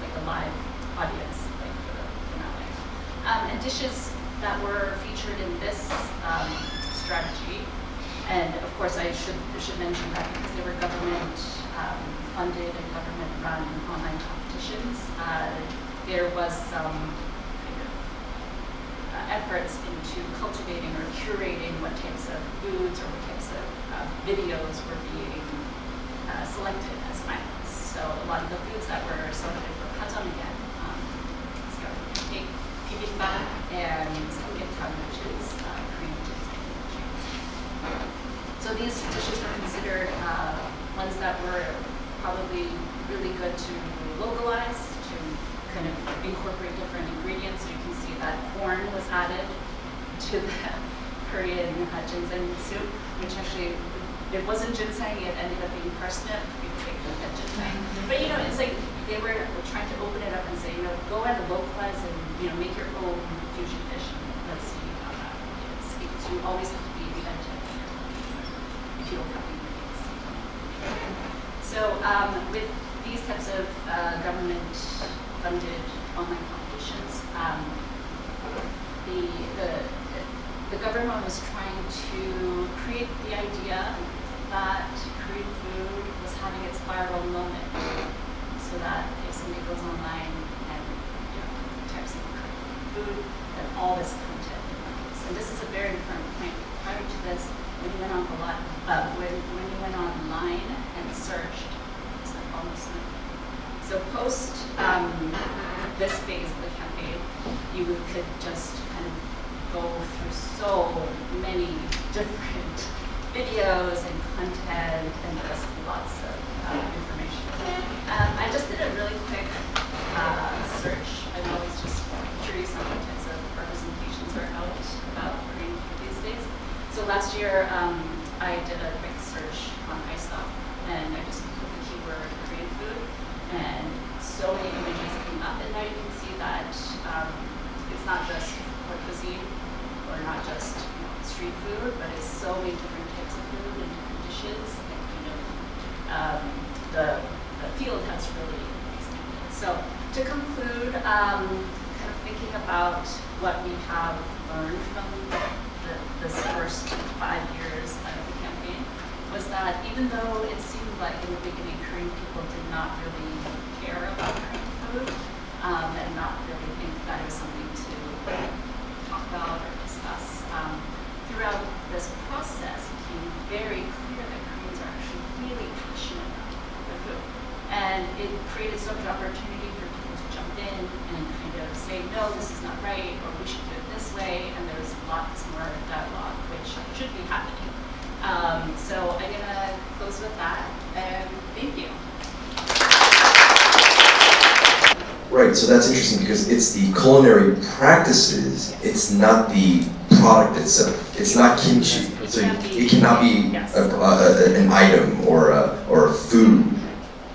like a live audience, like for the finale. And dishes that were featured in this strategy, and of course I should mention that because they were government funded and government run online competitions, there was some kind of efforts into cultivating or curating what types of foods or what types of videos were being selected as finalists. So a lot of the foods that were selected were pajeon again, Bibigo, and samgyetang, which is Korean dishes. So these dishes were considered ones that were probably really good to localize, to kind of incorporate different ingredients. So you can see that corn was added to the Korean ginseng soup, which actually, it wasn't ginseng, it ended up being parsnip because they couldn't get ginseng. But you know, it's like they were trying to open it up and say, you know, go and localize and, you know, make your own fusion dish and let's see how that is. Because you always have to be inventive if you don't have the ingredients. So with these types of government-funded online competitions, the government was trying to create the idea that Korean food was having its viral moment, so that if somebody goes online and types in Korean food, then all this content emerges. And this is a very important point. Prior to this, when you went on when you went online and searched, it's like almost nothing. So post this phase of the campaign, you could just kind of go through so many different videos and content and just lots of information. I just did a really quick search. I'm always just curious on what types of representations are out about Korean food these days. So last year, I did a quick search on iStop, and I just put the keyword Korean food, and so many images came up. And now you can see that it's not just for cuisine, or not just street food, but it's so many different types of food and different dishes, and kind of the field has really expanded. So to conclude, kind of thinking about what we have learned from this first 5 years of the campaign was that even though it seemed like in the beginning Korean people did not really care about Korean food and not really think that it was something to talk about or discuss, throughout this process it became very clear that Koreans are actually really passionate about their food. And it created so much opportunity for people to jump in and kind of say, no, this is not right, or we should do it this way, and there's lots more dialogue, which should be happening. So I'm going to close with that, and thank you. Right, so that's interesting because it's the culinary practices, it's not the product itself. It's not kimchi, so it cannot be an item or a food,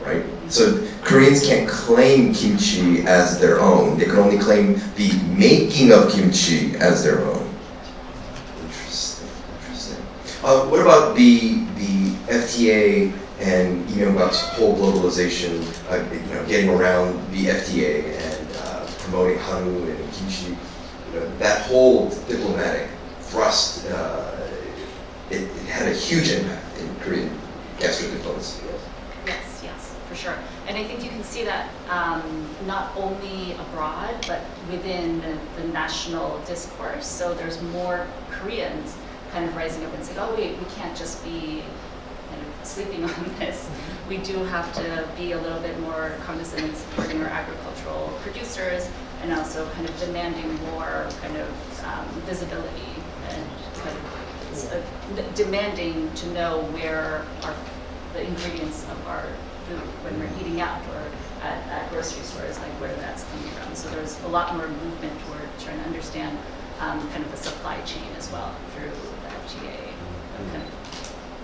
right? So Koreans can't claim kimchi as their own. They can only claim the making of kimchi as their own. Interesting. What about the FTA and about whole globalization, getting around the FTA and promoting Hanwoo and kimchi, that whole diplomatic thrust, it had a huge impact in Korean gastro-diplomacy. Yes, for sure. And I think you can see that not only abroad, but within the national discourse. So there's more Koreans kind of rising up and saying, oh wait, we can't just be kind of sleeping on this. We do have to be a little bit more cognizant in supporting our agricultural producers, and also kind of demanding more kind of visibility and kind of demanding to know where the ingredients of our food when we're eating out or at grocery stores, like where that's coming from. So there's a lot more movement toward trying to understand kind of the supply chain as well through the FTA, kind of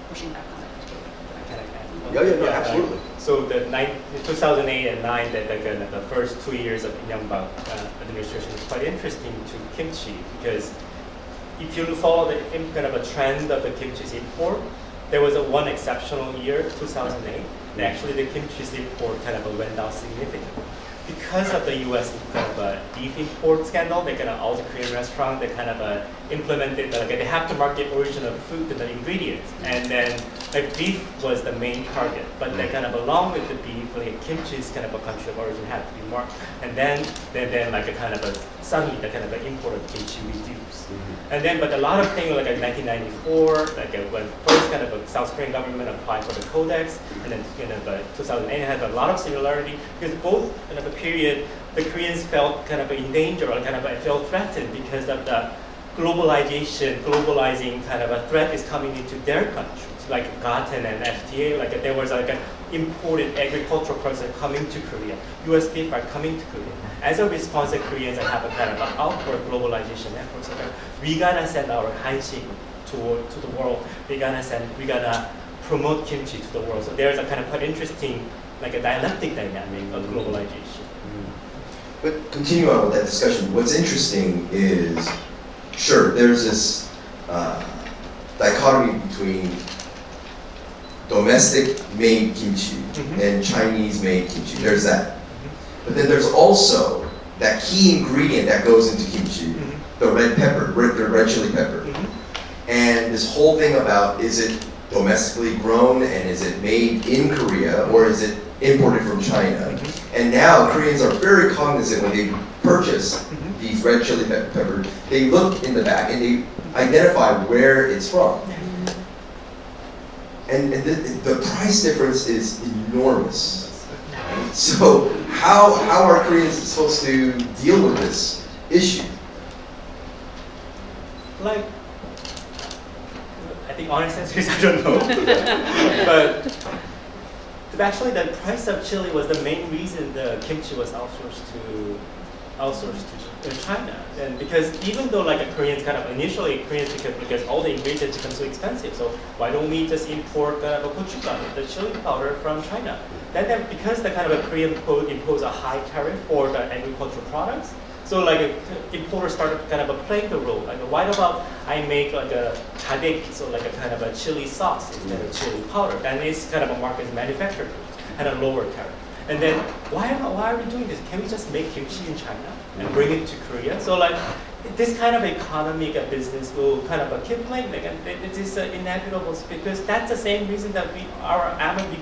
pushing back on the FTA. Yeah, absolutely. So the 2008 and 9, the first 2 years of Heangjin administration is quite interesting to kimchi, because if you follow the kind of a trend of the kimchi's import, there was a one exceptional year, 2008, and actually the kimchi's import kind of went down significantly. Because of the U.S. kind of beef import scandal, they kind of all the Korean restaurants, they kind of implemented they have to market origin of food and the ingredients, and then like beef was the main target, but they kind of along with the beef, like kimchi is kind of a country of origin had to be marked, and then like a kind of suddenly the kind of import of kimchi reduced, and then but a lot of things like in 1994, like when first kind of a South Korean government applied for the codex, and then kind of 2008 had a lot of similarity because both kind of a period the Koreans felt kind of in danger or kind of felt threatened because of the globalizing kind of a threat is coming into their countries, like cotton and FTA, like there was like an imported agricultural products coming to Korea. US beef are coming to Korea. As a response, the Koreans have a kind of an outward globalization effort. So we gotta send our Heangjin to the world. We gotta promote kimchi to the world. So there's a kind of quite interesting, like a dialectic dynamic of globalization. But continue on with that discussion. What's interesting is, sure, there's this dichotomy between domestic-made kimchi and Chinese-made kimchi. There's that. But then there's also that key ingredient that goes into kimchi, the red pepper, the red chili pepper. And this whole thing about, is it domestically grown and is it made in Korea or is it imported from China? And now Koreans are very cognizant when they purchase these red chili peppers. They look in the back and they identify where it's from. And the price difference is enormous. So how are Koreans supposed to deal with this issue? Like, I think honest answer is I don't know. But actually the price of chili was the main reason the kimchi was outsourced to China. And because even though like a Koreans kind of initially because all the ingredients become so expensive, so why don't we just import the gochujang, the chili powder from China? Then because the kind of a Korean impose a high tariff for the agricultural products, so like importers started kind of playing the role. Like why about I make like a jadek, so like a kind of a chili sauce instead of chili powder? Then it's kind of a market manufactured at a lower tariff. And then why are we doing this? Can we just make kimchi in China and bring it to Korea? So like this kind of economic business will kind of keep playing. Like, it is inevitable because that's the same reason that we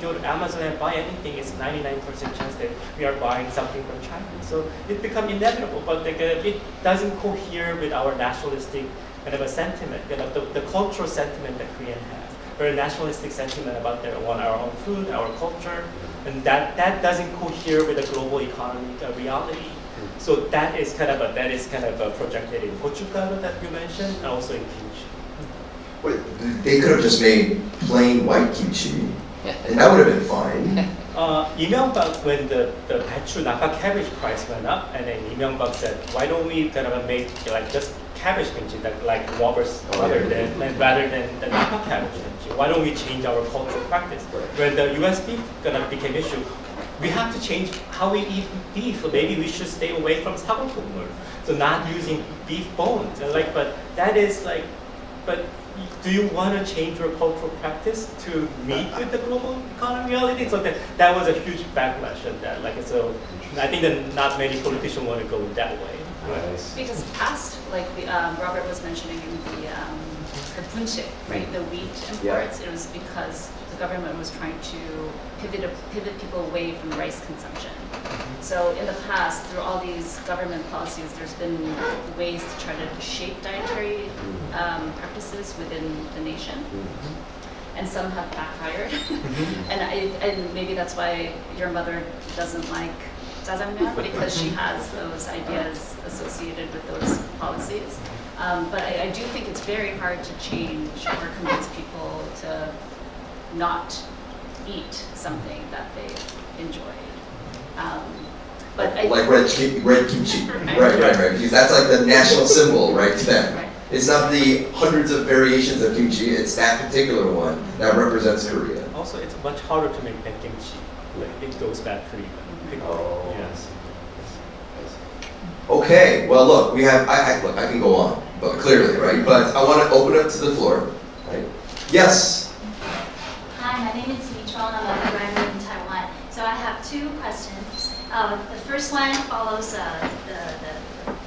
go to Amazon and buy anything. It's 99% chance that we are buying something from China. So it becomes inevitable. But like, it doesn't cohere with our nationalistic kind of a sentiment, the cultural sentiment that Korean has. Very nationalistic sentiment about our own food, our culture. And that doesn't cohere with the global economic reality. So that is kind of projected in gochujang that you mentioned, and also in kimchi. Wait, they could have just made plain white kimchi, and that would have been fine. Heangjin, when the 배추 napa cabbage price went up, and then Heangjin said, why don't we kind of make like just cabbage kimchi, like Wobbers, rather than the napa cabbage kimchi? Why don't we change our cultural practice? When the US beef became issue, we have to change how we eat beef. So maybe we should stay away from sagotumur, so not using beef bones. And like, but that is like, but do you want to change your cultural practice to meet with the global economy reality? So that was a huge backlash of that. Like, so I think that not many politicians want to go that way. Right. Because past, like Robert was mentioning in the pungent, right, the wheat imports, it was because the government was trying to pivot people away from rice consumption. So in the past, through all these government policies, there's been ways to try to shape dietary practices within the nation, and some have backfired. And maybe that's why your mother doesn't like jjajangmyeon, because she has those ideas associated with those policies. But I do think it's very hard to change or convince people to not eat something that they enjoy. But like red kimchi, right. Because that's like the national symbol, right, to them. Right. It's not the hundreds of variations of kimchi, it's that particular one that represents Korea. Also, it's much harder to make that kimchi. it goes bad pretty quickly. Oh. Yes. Okay, well look, we have, look, I can go on, but clearly, right? But I want to open it to the floor, right? Yes? Hi, my name is Yichuan. I'm a graduate in Taiwan. So I have two questions. The first one follows the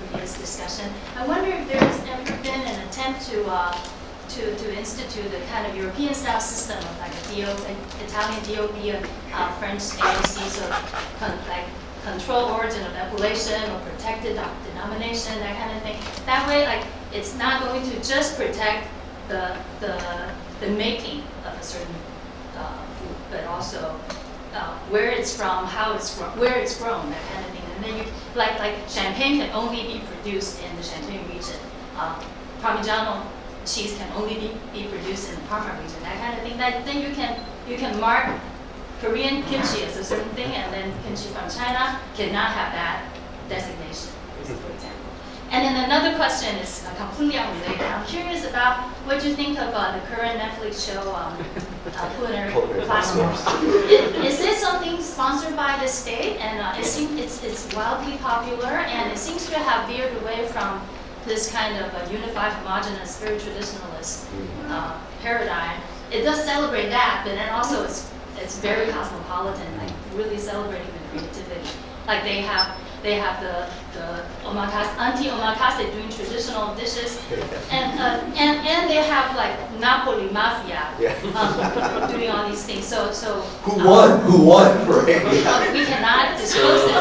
previous discussion. I wonder if there's ever been an attempt to institute a kind of European-style system of like Italian DOB, French AOC, so like control origin of appellation or protected denomination, that kind of thing. That way, like it's not going to just protect the making of a certain food, but also where it's from, how it's grown, where it's grown, that kind of thing. And then you like champagne can only be produced in the Champagne region. Parmigiano cheese can only be produced in the Parma region, that kind of thing. That then you can mark Korean kimchi as a certain thing, and then kimchi from China cannot have that designation, for example. And then another question is completely unrelated. I'm curious about what you think of the current Netflix show, Culinary Classrooms. Is it something sponsored by the state? And it's wildly popular, and it seems to have veered away from this kind of a unified, homogenous, very traditionalist paradigm. It does celebrate that, but then also it's very cosmopolitan, like really celebrating the creativity. Like they have the omakase, anti-omakase doing traditional dishes, and they have like Napoli mafia doing all these things. So Who won, right? we cannot disclose it.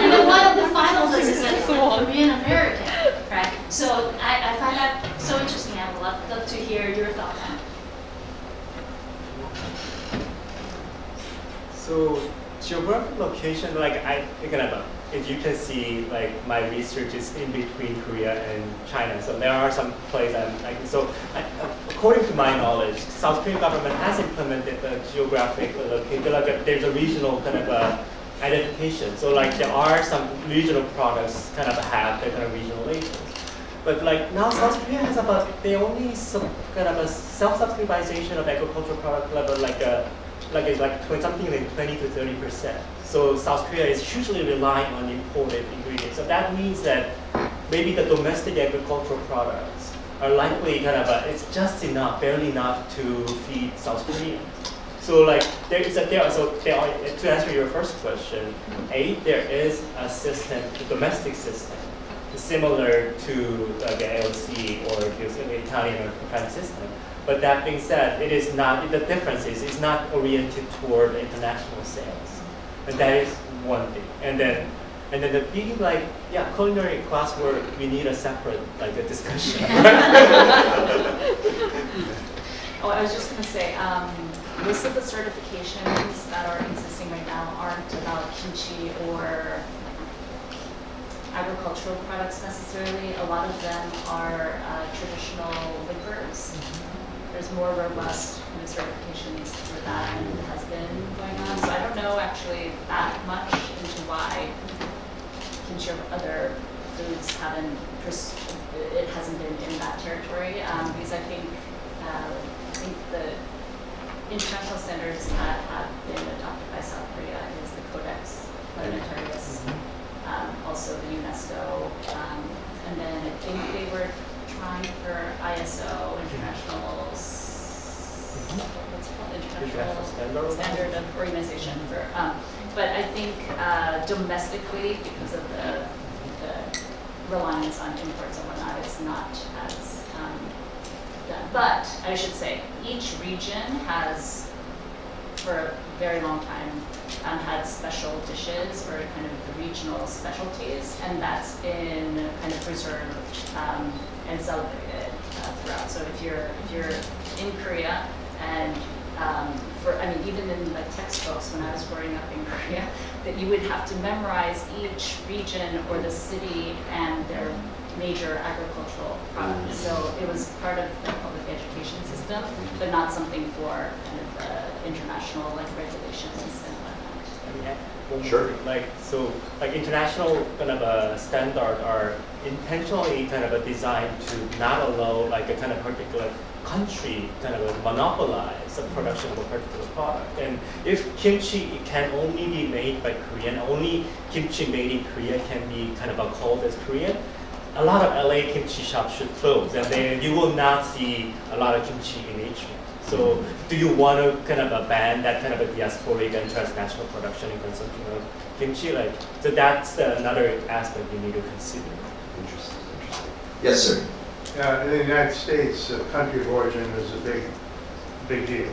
And then one of the finals is Korean American, right? So I find that so interesting. I would love to hear your thoughts on it. So geographic location, like if you can see, like my research is in between Korea and China. So there are some places according to my knowledge, South Korean government has implemented the geographic location. Like there's a regional kind of identification. So like there are some regional products kind of have their kind of regional labels. But like now South Korea has they only kind of a self-subsidization of agricultural product level it's like something like 20 to 30%. So South Korea is hugely relying on imported ingredients. So that means that maybe the domestic agricultural products are likely kind of it's just enough, barely enough to feed South Koreans. So like to answer your first question, there is a system, a domestic system, similar to the AOC or the Italian or French system. But that being said, it is not, the difference is it's not oriented toward international sales. And that is one thing. And then the being culinary classwork, we need a separate a discussion. I was just going to say, most of the certifications that are existing right now aren't about kimchi or agricultural products necessarily. A lot of them are traditional liquors. There's more robust certifications for that, and it has been going on. So I don't know actually that much into why kimchi or other foods it hasn't been in that territory, because I think the international standards that have been adopted by South Korea is the Codex Alimentarius, also the UNESCO, and then I think they were trying for ISO, international standard of organization for, but I think domestically, because of the reliance on imports and whatnot, it's not as done. But I should say, each region has, for a very long time, had special dishes or kind of the regional specialties, and that's been kind of preserved and celebrated throughout. So if you're in Korea, and even in like textbooks when I was growing up in Korea, that you would have to memorize each region or the city and their major agricultural products. So it was part of the public education system, but not something for kind of international regulations and whatnot. Can I add one more Sure. thing? Like international kind of a standard are intentionally kind of a designed to not allow like a kind of particular country kind of monopolize the production of a particular product. And if kimchi can only be made by Korean, only kimchi made in Korea can be kind of called as Korean, a lot of LA kimchi shops should close, and then you will not see a lot of kimchi in Asia. So do you want to kind of ban that kind of a diasporic and transnational production and consumption of kimchi? So that's another aspect we need to consider. Interesting. Yes, sir. In the United States, country of origin is a big deal.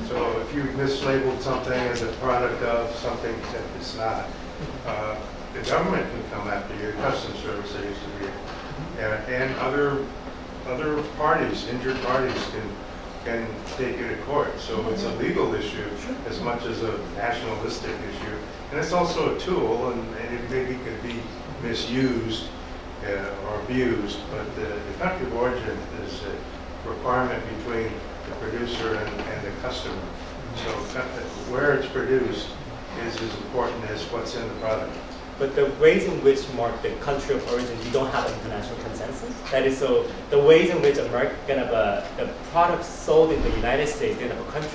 So if you mislabeled something as a product of something that it's not, the government can come after you, customs service that used to be, and other parties, injured parties can take you to court. So it's a legal issue as much as a nationalistic issue. And it's also a tool, and it maybe could be misused or abused, but the country of origin is a requirement between the producer and the customer. So where it's produced is as important as what's in the product. But the ways in which mark the country of origin, we don't have an international consensus. That is, so the ways in which the products sold in the United States,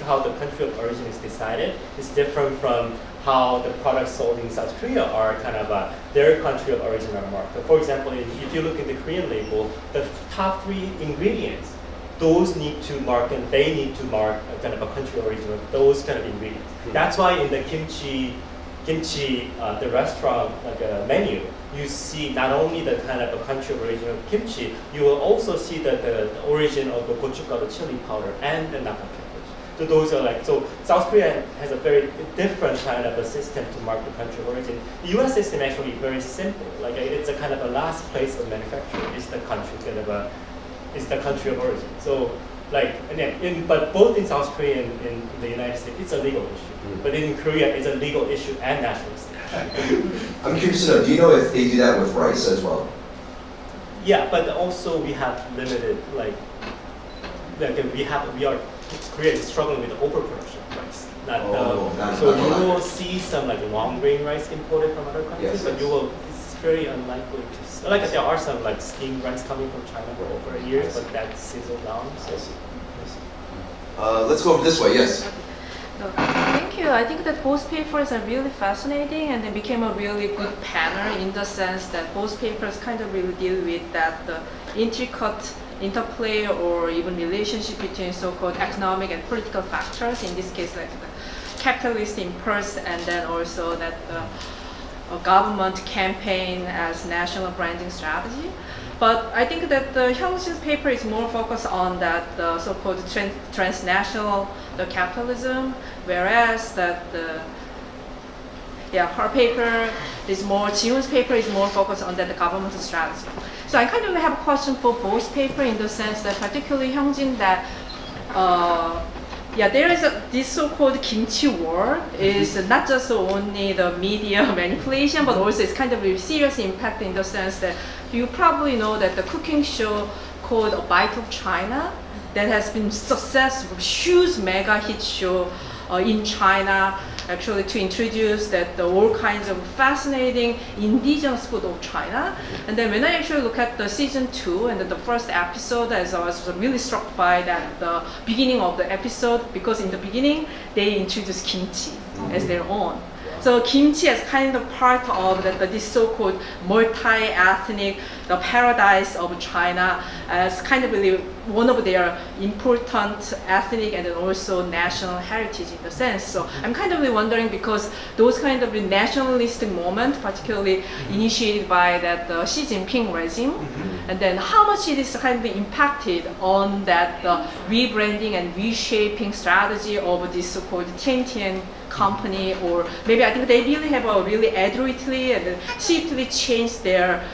how the country of origin is decided, is different from how the products sold in South Korea are kind of their country of origin are marked. For example, if you look at the Korean label, the top 3 ingredients, those need to mark, and they need to mark a kind of a country of origin of those kind of ingredients. That's why in the kimchi, the restaurant menu, you see not only the kind of a country of origin of kimchi, you will also see the origin of the gochugaru chili powder and the naka cabbage. So those are so South Korea has a very different kind of a system to mark the country of origin. The U.S. system actually very simple. It's a kind of a last place of manufacture is the country is the country of origin. So but both in South Korea and in the United States, it's a legal issue. But in Korea, it's a legal issue and nationalistic issue. I'm curious to know, do you know if they do that with rice as well? Yeah, but also we have limited, Korea is struggling with overproduction of rice. So you will see some long grain rice imported from other countries, but it's very unlikely to see. There are some steamed rice coming from China for over years, but that's sizzled down. So. Let's go over this way, yes. Thank you. I think that both papers are really fascinating, and they became a really good panel in the sense that both papers kind of really deal with the intricate interplay or even relationship between so-called economic and political factors, in this case the capitalist impulse, and then also that a government campaign as national branding strategy. But I think that the Heangjin's paper is more focused on that so-called transnational capitalism, whereas that her paper is more, Chi-Hoon's paper is more focused on the government strategy. So I kind of have a question for both paper in the sense that particularly Heangjin that there is this so-called kimchi war is not just only the media manipulation, but also it's kind of a serious impact in the sense that you probably know that the cooking show called A Bite of China that has been successful, huge mega hit show in China, actually to introduce all kinds of fascinating indigenous food of China. And then when I actually look at the season 2 and the first episode, I was really struck by the beginning of the episode, because in the beginning they introduced kimchi as their own. So kimchi is kind of part of this so-called multi-ethnic, the paradise of China, as kind of really one of their important ethnic and then also national heritage in the sense. So I'm kind of really wondering, because those kind of nationalistic moment, particularly initiated by that Xi Jinping regime, and then how much it is kind of impacted on that rebranding and reshaping strategy of this so-called Tiantian company, or maybe I think they really have a really adroitly and swiftly changed their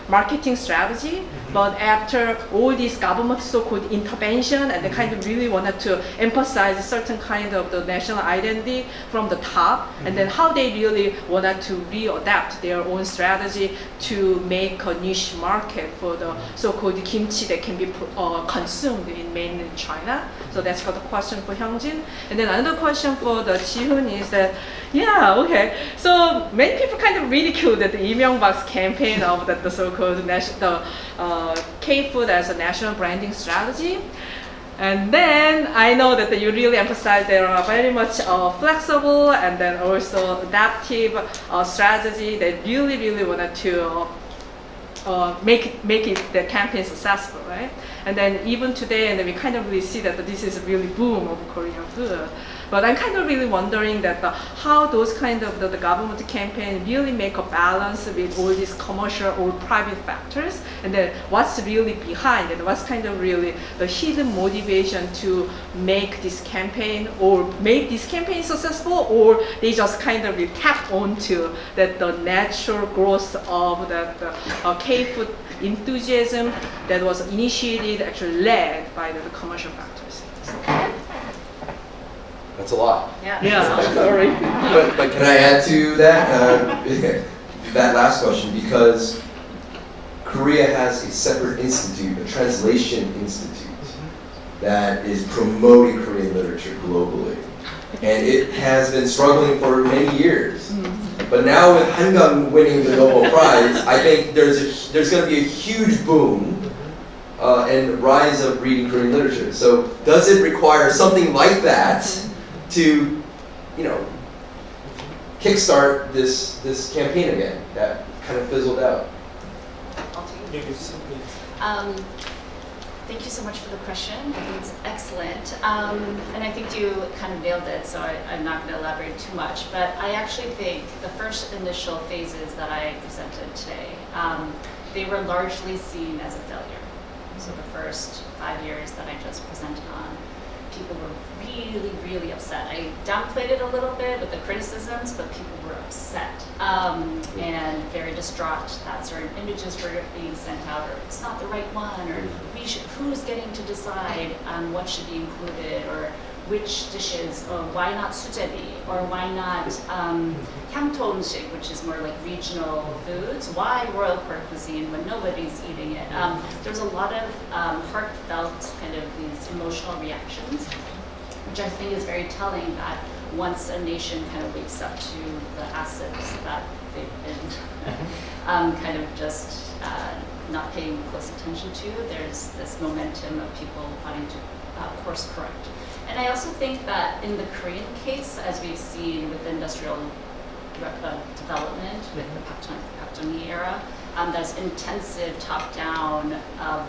marketing strategy. But after all this government so-called intervention, and they kind of really wanted to emphasize a certain kind of the national identity from the top, and then how they really wanted to readapt their own strategy to make a niche market for the so-called kimchi that can be consumed in mainland China. So that's got a question for Heangjin. And then another question for the Chi-Hoon is that, yeah, okay. So many people kind of ridicule that the Lee Myung-bak's campaign of the so-called K-food as a national branding strategy. And then I know that you really emphasize there are very much flexible and then also adaptive strategy that really wanted to make it the campaign successful, right? And then even today, and then we kind of really see that this is a really boom of Korean food. But I'm kind of really wondering that how those kind of the government campaign really make a balance with all these commercial or private factors, and then what's really behind it, what's kind of really the hidden motivation to make this campaign or make this campaign successful, or they just kind of tap onto that the natural growth of that K-food enthusiasm that was initiated, actually led by the commercial factors. That's a lot. Yeah, sorry. But can I add to that, that last question? Because Korea has a separate institute, a translation institute, that is promoting Korean literature globally. And it has been struggling for many years. But now with Hanggang winning the Nobel Prize, I think there's going to be a huge boom and rise of reading Korean literature. So does it require something like that to, kickstart this campaign again that kind of fizzled out? Thank you so much for the question. I think it's excellent. And I think you kind of nailed it, so I'm not going to elaborate too much. But I actually think the first initial phases that I presented today, they were largely seen as a failure. So the first 5 years that I just presented on, people were really upset. I downplayed it a little bit with the criticisms, but people were upset and very distraught that certain images were being sent out, or it's not the right one, or who's getting to decide on what should be included, or which dishes, or why not sujebi, or why not hamtoumsik, which is more like regional foods, why royal court cuisine when nobody's eating it. There's a lot of heartfelt kind of these emotional reactions, which I think is very telling that once a nation kind of wakes up to the assets that they've been kind of just not paying close attention to, there's this momentum of people wanting to course correct. And I also think that in the Korean case, as we've seen with the industrial development with the Pak Chung-hee era, there's intensive top-down,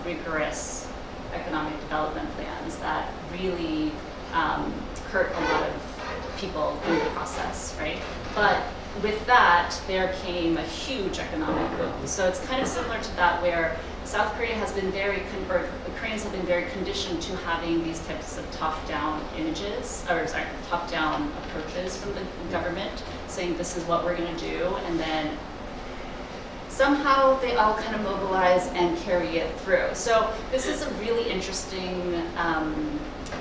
rigorous economic development plans that really hurt a lot of people in the process, right? But with that, there came a huge economic boom. So it's kind of similar to that, where South Korea has been the Koreans have been very conditioned to having these types of top-down top-down approaches from the government, saying this is what we're going to do, and then somehow they all kind of mobilize and carry it through. So this is a really interesting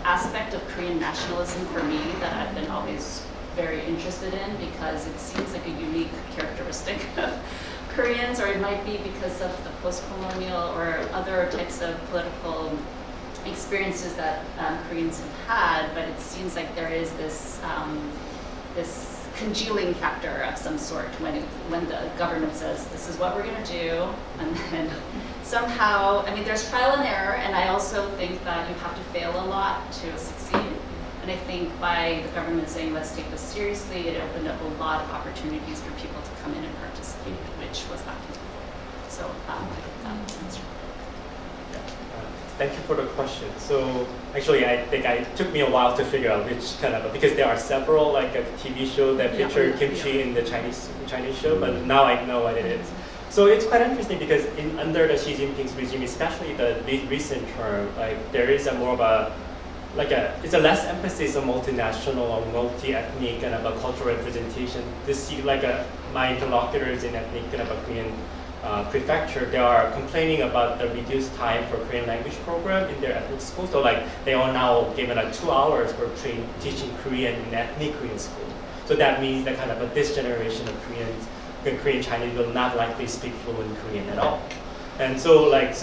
aspect of Korean nationalism for me that I've been always very interested in, because it seems like a unique characteristic of Koreans, or it might be because of the post-colonial or other types of political experiences that Koreans have had, but it seems like there is this this congealing factor of some sort when the government says this is what we're going to do, and then somehow, I mean, there's trial and error, and I also think that you have to fail a lot to succeed. And I think by the government saying, let's take this seriously, it opened up a lot of opportunities for people to come in and participate, which was lacking before. So I think that answered. Thank you for the question. So actually, I think it took me a while to figure out which kind of, because there are several like a TV show that feature kimchi in the Chinese show, but now I know what it is. So it's quite interesting because under the Xi Jinping's regime, especially the recent term, like there is a more of a it's a less emphasis on multinational or multi-ethnic kind of a cultural representation. My interlocutors in ethnic kind of a Korean prefecture, they are complaining about the reduced time for Korean language program in their ethnic school. So they are now given 2 hours for teaching Korean in ethnic Korean school. So that means that kind of this generation of Korean Chinese will not likely speak fluent Korean at all. And so but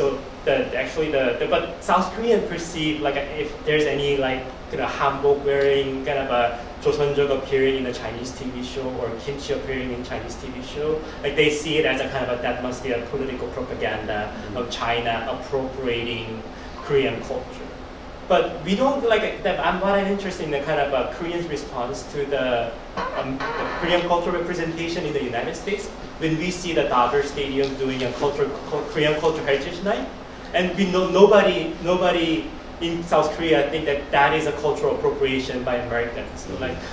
South Korean perceive like if there's any like kind of hanbok wearing kind of a Choson appearing in a Chinese TV show or kimchi appearing in Chinese TV show, like they see it as a kind of that must be a political propaganda of China appropriating Korean culture. But we don't like that. What I'm interested in the kind of Korean's response to the Korean cultural representation in the United States when we see the Dodger Stadium doing a Korean cultural heritage night, and we know nobody in South Korea think that is a cultural appropriation by Americans.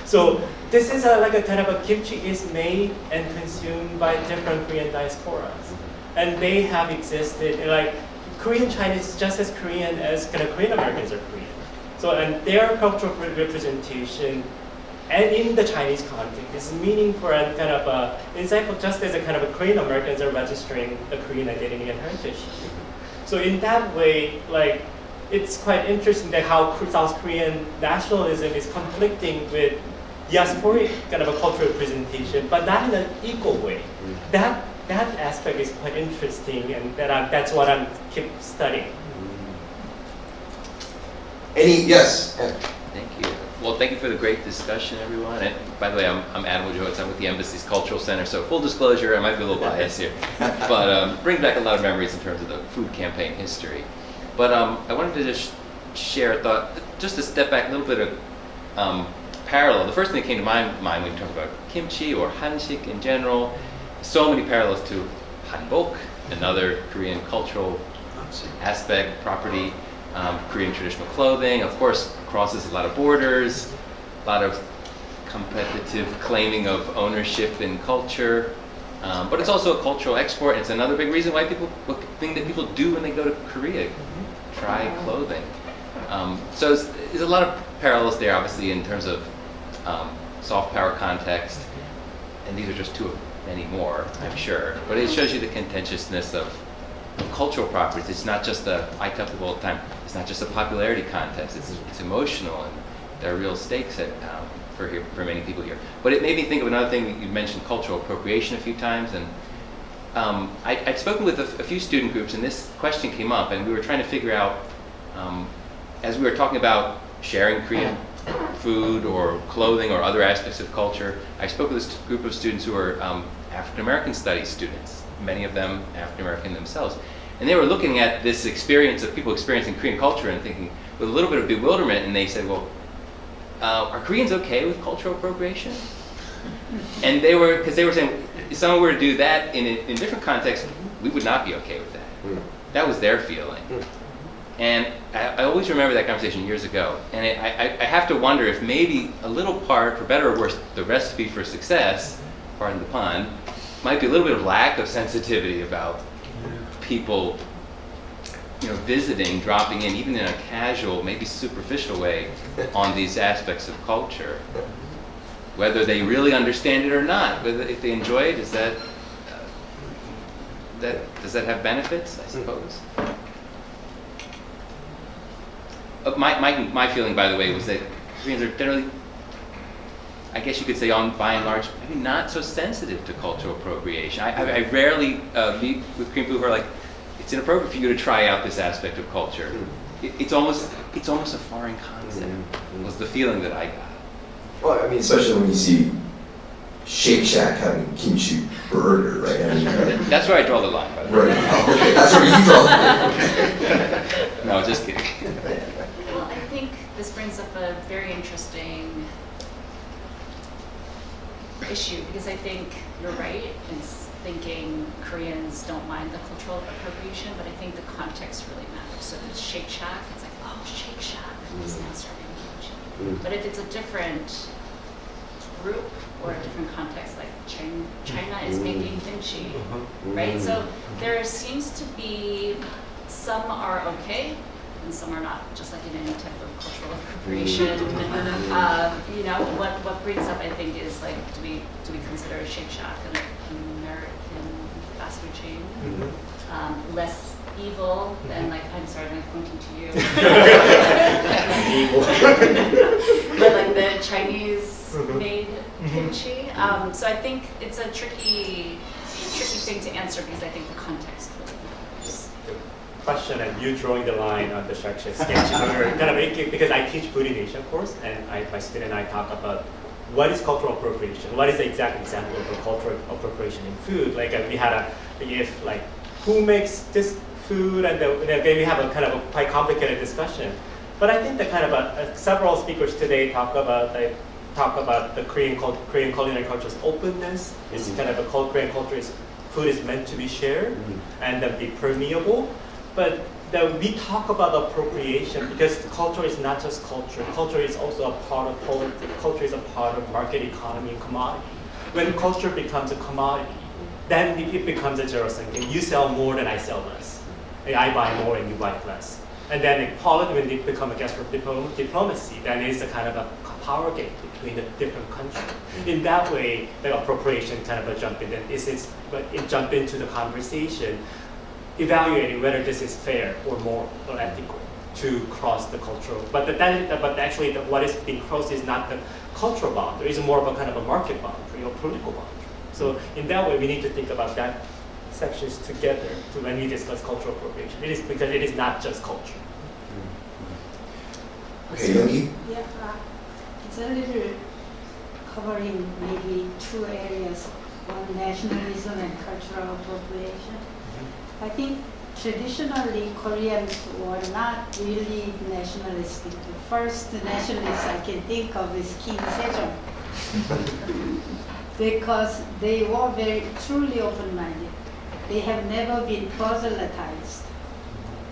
So this is like a kind of a kimchi is made and consumed by different Korean diasporas, and they have existed like. Korean Chinese is just as Korean as kind of Korean Americans are Korean. So, and their cultural representation, and in the Chinese context, is meaning for a kind of insightful, just as a kind of a Korean Americans are registering the Korean identity and heritage. So, in that way, like it's quite interesting that how South Korean nationalism is conflicting with diasporic kind of a cultural representation, but not in an equal way. That aspect is quite interesting, and that's what I'm keep studying. Yes? Thank you. Well, thank you for the great discussion, everyone. And by the way, I'm Adam Wojciech. I'm with the Embassy's Cultural Center. So full disclosure, I might be a little biased here, but brings back a lot of memories in terms of the food campaign history. But I wanted to just share a thought, just to step back a little bit of parallel. The first thing that came to my mind when you talk about kimchi or hansik in general. So many parallels to hanbok, another Korean cultural aspect, property, Korean traditional clothing. Of course, crosses a lot of borders, a lot of competitive claiming of ownership in culture. But it's also a cultural export. It's another big reason why thing that people do when they go to Korea, try clothing. So there's a lot of parallels there, obviously, in terms of soft power context. And these are just two of many more, I'm sure. But it shows you the contentiousness of cultural properties. It's not just I tell people all the time, it's not just a popularity contest. It's emotional, and there are real stakes for many people here. But it made me think of another thing that you mentioned, cultural appropriation a few times. And I'd spoken with a few student groups, and this question came up, and we were trying to figure out, as we were talking about sharing Korean food or clothing or other aspects of culture, I spoke with this group of students who are African American studies students, many of them African American themselves. And they were looking at this experience of people experiencing Korean culture and thinking with a little bit of bewilderment, and they said, well, are Koreans okay with cultural appropriation? And because they were saying, if someone were to do that in different contexts, we would not be okay with that. That was their feeling. And I always remember that conversation years ago. And I have to wonder if maybe a little part, for better or worse, the recipe for success, pardon the pun, might be a little bit of lack of sensitivity about people, visiting, dropping in, even in a casual, maybe superficial way, on these aspects of culture. Whether they really understand it or not, whether if they enjoy it, does that have benefits, I suppose? My feeling, by the way, was that Koreans are generally, I guess you could say, by and large, maybe not so sensitive to cultural appropriation. I rarely meet with Korean people who are like, it's inappropriate for you to try out this aspect of culture. It's almost a foreign concept, was the feeling that I got. Well, I mean, especially when you see Shake Shack having kimchi burger, right? I mean, that's where I draw the line, by the way. Right. Okay, that's where you draw the line. No, just kidding. Well, I think this brings up a very interesting issue, because I think you're right in thinking Koreans don't mind the cultural appropriation, but I think the context really matters. So if it's Shake Shack, it's like, oh, Shake Shack is now serving kimchi. But if it's a different group or a different context, like China is making kimchi, right? So there seems to be, some are okay and some are not, just like in any type of cultural appropriation. What brings up, I think, is like, do we consider Shake Shack an American fast food chain less evil than, like, I'm sorry, I'm pointing to you. But like the Chinese made kimchi. So I think it's a tricky a tricky thing to answer because I think the context really matters. Question and you drawing the line on the structure sketch kind of making, because I teach food in Asia course, and my student and I talk about what is cultural appropriation, what is the exact example of a cultural appropriation in food. Like we had who makes this food, and then we have a kind of a quite complicated discussion. But I think that kind of several speakers today talk about the Korean culinary culture's openness. It's kind of a Korean culture food is meant to be shared and then be permeable. But that we talk about appropriation because culture is not just culture. Culture is also a part of politics. Culture is a part of market economy and commodity. When culture becomes a commodity, then it becomes a zero-sum game. You sell more than I sell less. I buy more and you buy less. And then when it becomes a gesture of diplomacy, then it's a kind of a power game between the different countries. In that way, the appropriation kind of jump in, and it jump into the conversation, evaluating whether this is fair or moral or ethical to cross the cultural. But actually, what is being crossed is not the cultural boundary; it's more of a kind of a market boundary or political boundary. So in that way, we need to think about that sections together to when we discuss cultural appropriation. It is because it is not just culture. Okay, Yoongi? Yeah, it's a little covering maybe two areas, one nationalism and cultural appropriation. I think traditionally Koreans were not really nationalistic. The first nationalist I can think of is Kim Sejong, because they were very truly open-minded. They have never been proselytized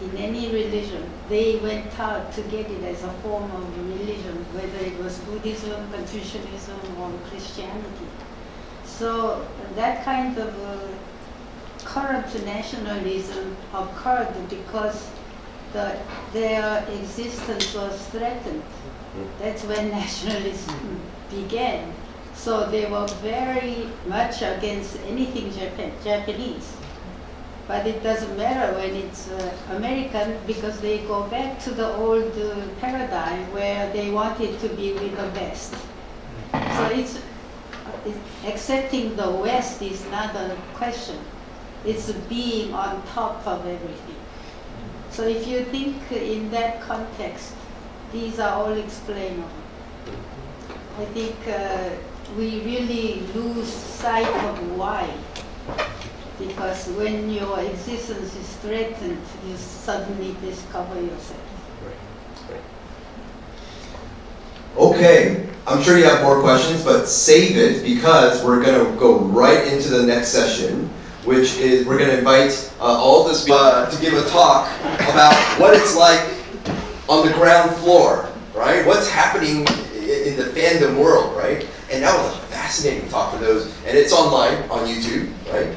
in any religion. They went out to get it as a form of religion, whether it was Buddhism, Confucianism, or Christianity. So that kind of current nationalism occurred because their existence was threatened. That's when nationalism began. So they were very much against anything Japanese. But it doesn't matter when it's American, because they go back to the old paradigm where they wanted to be with the best. So accepting the West is not a question. It's being on top of everything. So if you think in that context, these are all explainable. I think we really lose sight of why. Because when your existence is threatened, you suddenly discover yourself. Okay, I'm sure you have more questions, but save it because we're going to go right into the next session, which is we're going to invite all this to give a talk about what it's like on the ground floor, right? What's happening in the fandom world, right? And that was a fascinating talk for those, and it's online on YouTube, right?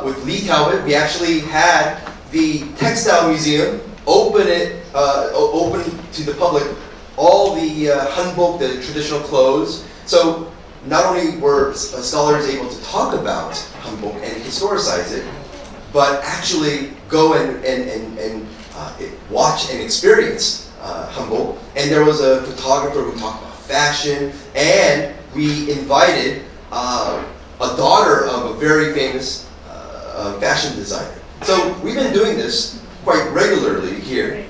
With Lee Talbot, we actually had the textile museum open to the public, all the hanbok, the traditional clothes. So not only were scholars able to talk about hanbok and historicize it, but actually go and watch and experience hanbok. And there was a photographer who talked about fashion, and we invited a daughter of a very famous fashion designer. So we've been doing this quite regularly here.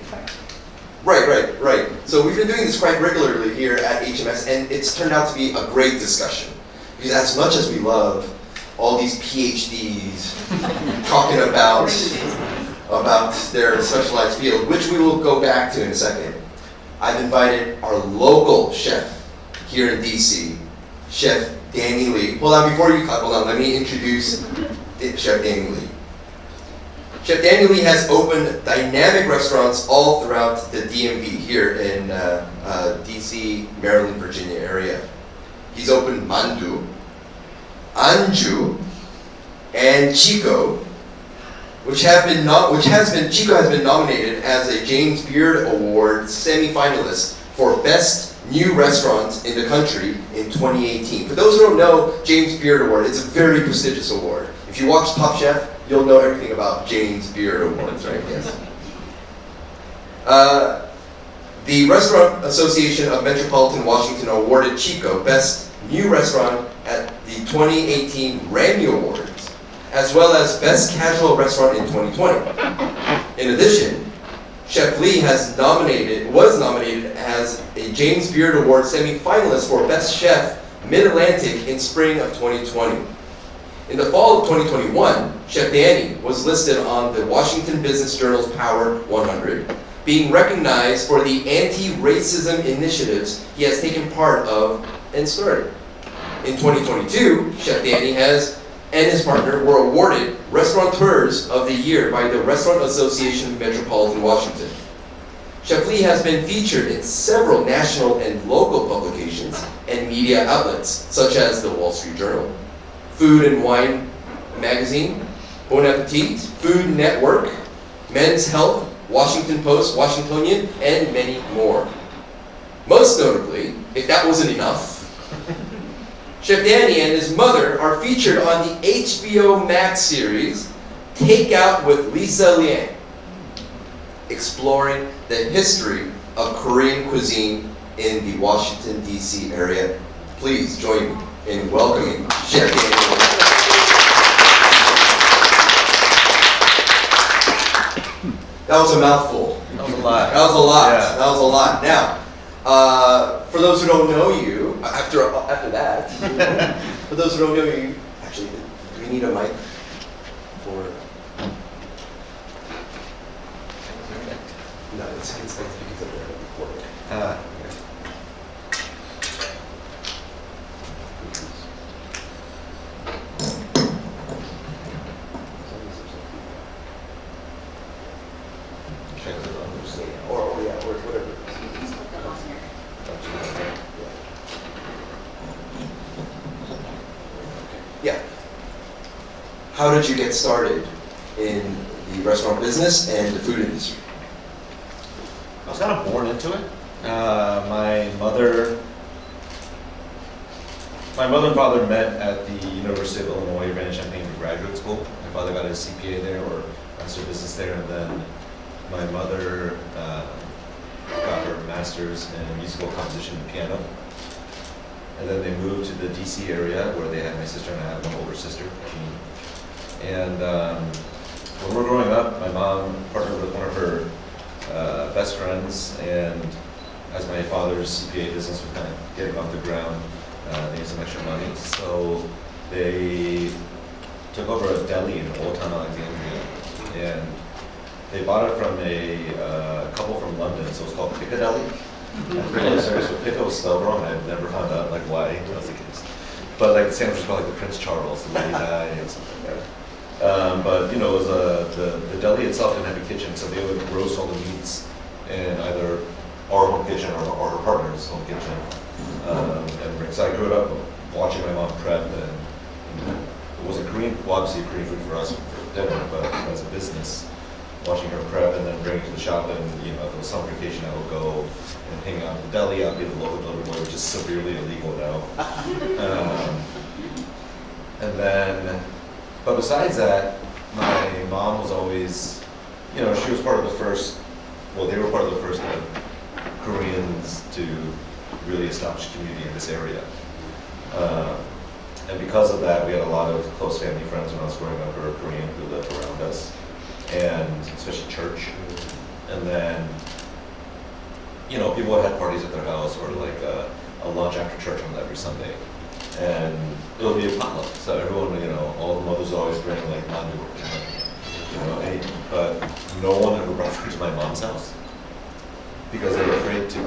Right. So we've been doing this quite regularly here at HMS, and it's turned out to be a great discussion. Because as much as we love all these PhDs talking about their specialized field, which we will go back to in a second, I've invited our local chef here in DC, Chef Danny Lee. Hold on, let me introduce Chef Danny Lee. Chef Danny Lee has opened dynamic restaurants all throughout the DMV here in DC, Maryland, Virginia area. He's opened Mandu, Anju, and Chico, Chico has been nominated as a James Beard Award semi-finalist for Best New Restaurant in the country in 2018. For those who don't know, James Beard Award, it's a very prestigious award. If you watch Top Chef, you'll know everything about James Beard Awards, right? Yes. The Restaurant Association of Metropolitan Washington awarded Chico Best New Restaurant at the 2018 Rammy Awards. as well as Best Casual Restaurant in 2020. In addition, Chef Lee was nominated as a James Beard Award semi-finalist for Best Chef Mid-Atlantic in spring of 2020. In the fall of 2021, Chef Danny was listed on the Washington Business Journal's Power 100, being recognized for the anti-racism initiatives he has taken part of and started. In 2022, Chef Danny and his partner were awarded Restaurateurs of the Year by the Restaurant Association of Metropolitan Washington. Chef Lee has been featured in several national and local publications and media outlets, such as the Wall Street Journal, Food and Wine Magazine, Bon Appetit, Food Network, Men's Health, Washington Post, Washingtonian, and many more. Most notably, if that wasn't enough, Chef Danny and his mother are featured on the HBO Max series Takeout with Lisa Liang, exploring the history of Korean cuisine in the Washington, D.C. area. Please join me in welcoming Chef Danny. That was a mouthful. That was a lot. That was a lot. Yeah. That was a lot. Now, for those who don't know you, after that, for those who don't know you, actually, do we need a mic for? No, it's because of the recording. Or whatever. Yeah. How did you get started in the restaurant business and the food industry? I was kind of born into it. My mother and father met at the University of Illinois Urbana-Champaign for graduate school. My father got his CPA there, or master of business there, and then my mother got her master's in musical composition and piano. And then they moved to the DC area where they had my sister and I have an older sister, Jean. And when we were growing up, my mom partnered with one of her best friends, and as my father's CPA business was kind of getting off the ground, they needed some extra money. So they took over a deli in Old Town Alexandria, and they bought it from a couple from London, so it's called Piccadilly. I'm really serious, but Pico was spelled wrong. I've never found out like why that was the case. But like the sandwich was called like the Prince Charles, the Lady Di, and something like that. But you know, it was the deli itself didn't have a kitchen, so they would roast all the meats in either our home kitchen or her partner's home kitchen. And so I grew up watching my mom prep, and it was a Korean, well, obviously a Korean food for us for dinner, but as a business, watching her prep and then bring it to the shop. And you know, if it was summer vacation, I would go and hang out at the deli. I'd be the local delivery boy, which is severely illegal now. And then, but besides that, my mom was always, you know, she was part of the first, well, they were part of the first Koreans to really establish a community in this area. And because of that, we had a lot of close family friends when I was growing up who were Korean who lived around us, and especially church. And then, you know, people would have parties at their house, or like a lunch after church on every Sunday. And it would be a potluck. So everyone, you know, all the mothers always bring like mandu, you know, but no one ever brought food to my mom's house because they were afraid to.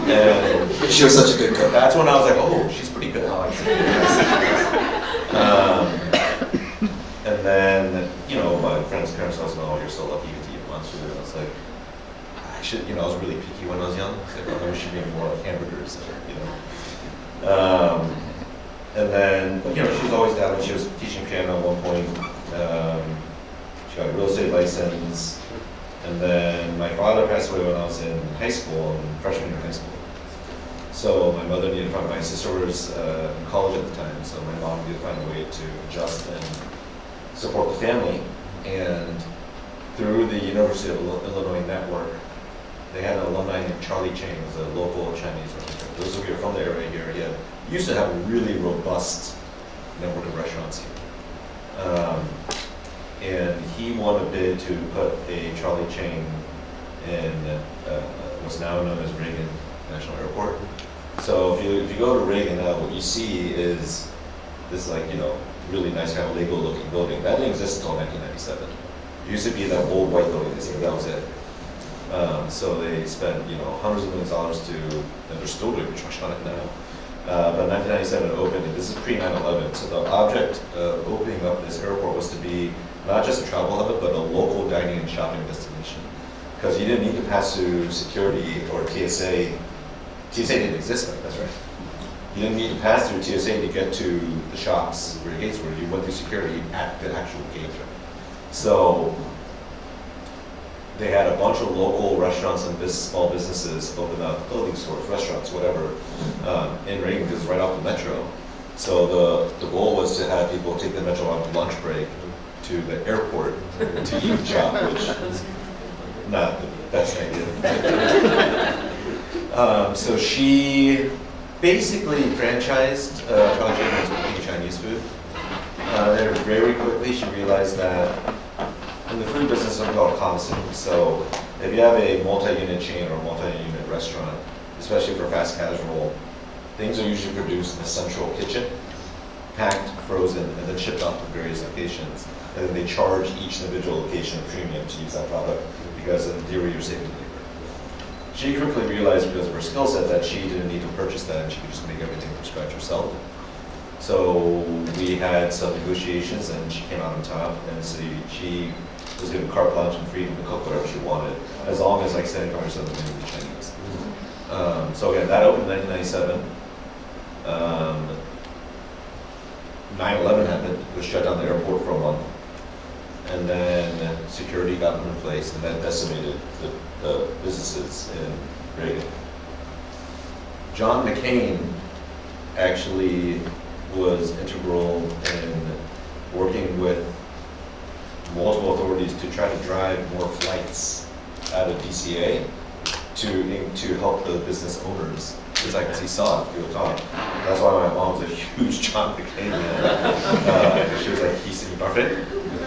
And she was such a good cook. That's when I was like, oh, she's pretty good. And then, you know, my friend's parents also know, oh, you're so lucky you get to eat mom's food. And I was like, I should, you know, I was really picky when I was young. I was like, oh, we should be more like hamburgers, you know. And then, you know, she was always down when she was teaching piano at one point. She got a real estate license. And then my father passed away when I was in high school, freshman year of high school. So my mother needed to find, my sister was in college at the time, so my mom needed to find a way to adjust and support the family. And through the University of Illinois network, they had an alumni named Charlie Chang, who was a local Chinese restaurant. Those of you who are from the area here, he used to have a really robust network of restaurants here. And he won a bid to put a trolley chain in what's now known as Reagan National Airport. So if you go to Reagan now, what you see is this really nice kind of Lego looking building. That didn't exist until 1997. It used to be that old white building, that was it. So they spent hundreds of millions of dollars and they're still doing construction on it now. But 1997 it opened, and this is pre 9/11. So the object of opening up this airport was to be not just a travel hub, but a local dining and shopping destination. Because you didn't need to pass through security or TSA. TSA didn't exist then, that's right. You didn't need to pass through TSA to get to the shops where the gates were. You went through security at the actual gate. So they had a bunch of local restaurants and small businesses open up, clothing stores, restaurants, whatever, in Reagan, because it's right off the metro. So the goal was to have people take the metro on lunch break to the airport to eat and shop, which is not the best idea. So she basically franchised Trolley Chain cooking Chinese food. Then very quickly she realized that in the food business, something called commissary. So if you have a multi-unit chain or a multi-unit restaurant, especially for fast casual, things are usually produced in a central kitchen, packed, frozen, and then shipped off to various locations. And then they charge each individual location a premium to use that product because in theory you're saving labor. She quickly realized because of her skill set that she didn't need to purchase that and she could just make everything from scratch herself. So we had some negotiations and she came out on top, and so she was given carte blanche and freedom to cook whatever she wanted, as long as 75% of the menu was Chinese. So again, that opened in 1997. 9/11 happened, which shut down the airport for a month. And then security got put in place, and that decimated the businesses in Reagan. John McCain actually was integral in working with multiple authorities to try to drive more flights out of DCA to help the business owners. Because I guess he saw it, he was on. That's why my mom was a huge John McCain fan. She was like, he's in Buffett.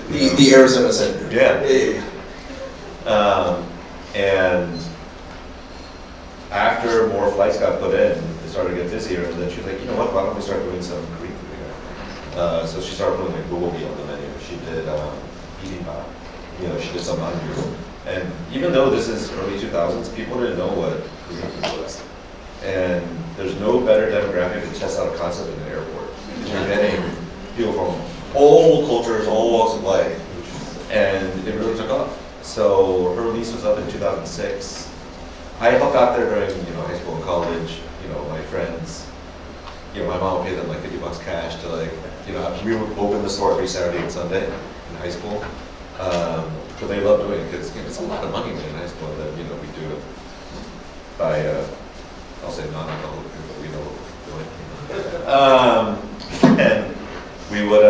The Arizona Senator. Yeah. And after more flights got put in, it started to get busier, and then she was like, you know what, why don't we start doing some Korean food again? So she started putting like bulgogi on the menu. She did bibigo. She did some mandu. And even though this is early 2000s, people didn't know what Korean food was. And there's no better demographic to test out a concept in an airport. You're getting people from all cultures, all walks of life, and it really took off. So her lease was up in 2006. I helped out there during high school and college. My friends, my mom would pay them like $50 cash to we would open the store every Saturday and Sunday in high school. But they love doing it because it's a lot of money in high school. And then we do it by I'll say non-alcoholic, but we know what we're doing. And we would I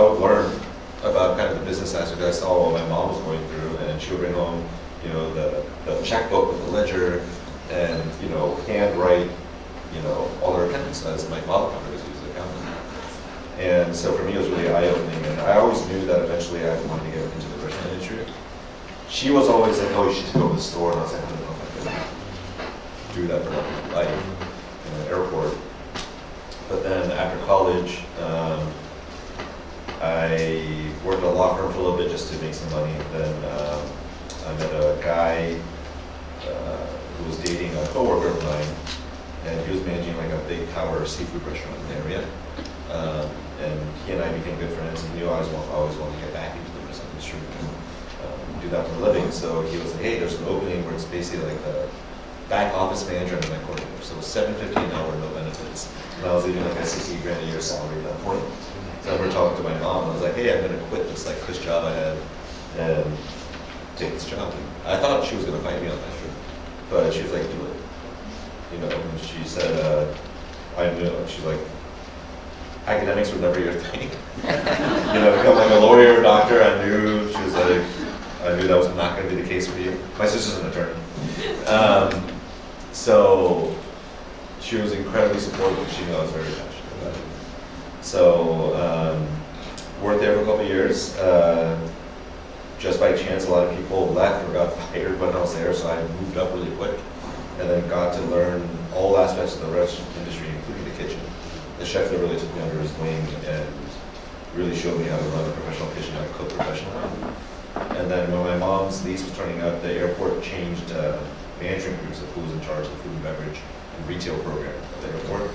would learn about kind of the business aspect. I saw what my mom was going through, and she would bring home the checkbook with the ledger and handwrite all her accountants as my father was an accountant. And so for me it was really eye-opening, and I always knew that eventually I wanted to get into the restaurant industry. She was always like, oh, you should go to the store, and I was like, I don't know if I can do that for my life in an airport. But then after college, I worked at a law firm for a little bit just to make some money. Then I met a guy who was dating a coworker of mine, and he was managing like a big tower seafood restaurant in the area. And he and I became good friends. He knew I always wanted to get back into the restaurant industry and do that for a living. So he was like, hey, there's an opening where it's basically like the back office manager and my coordinator. So it was $7.50 an hour, no benefits. And I was leaving like a $60 grand a year salary at that point. So I remember talking to my mom, and I was like, hey, I'm gonna quit this job I had and take this job. And I thought she was gonna fight me on that trip, but she was like, do it. And she said, I knew, she's like, academics were never your thing. Become like a lawyer or doctor, I knew that was not gonna be the case for you. My sister's an attorney. So she was incredibly supportive. She knew I was very passionate about it. So worked there for a couple of years. Just by chance, a lot of people left or got fired when I was there, so I moved up really quick and then got to learn all aspects of the restaurant industry, including the kitchen. The chef there really took me under his wing and really showed me how to run a professional kitchen, how to cook professionally. And then when my mom's lease was turning out, the airport changed management groups of who was in charge of the food and beverage and retail program at the airport.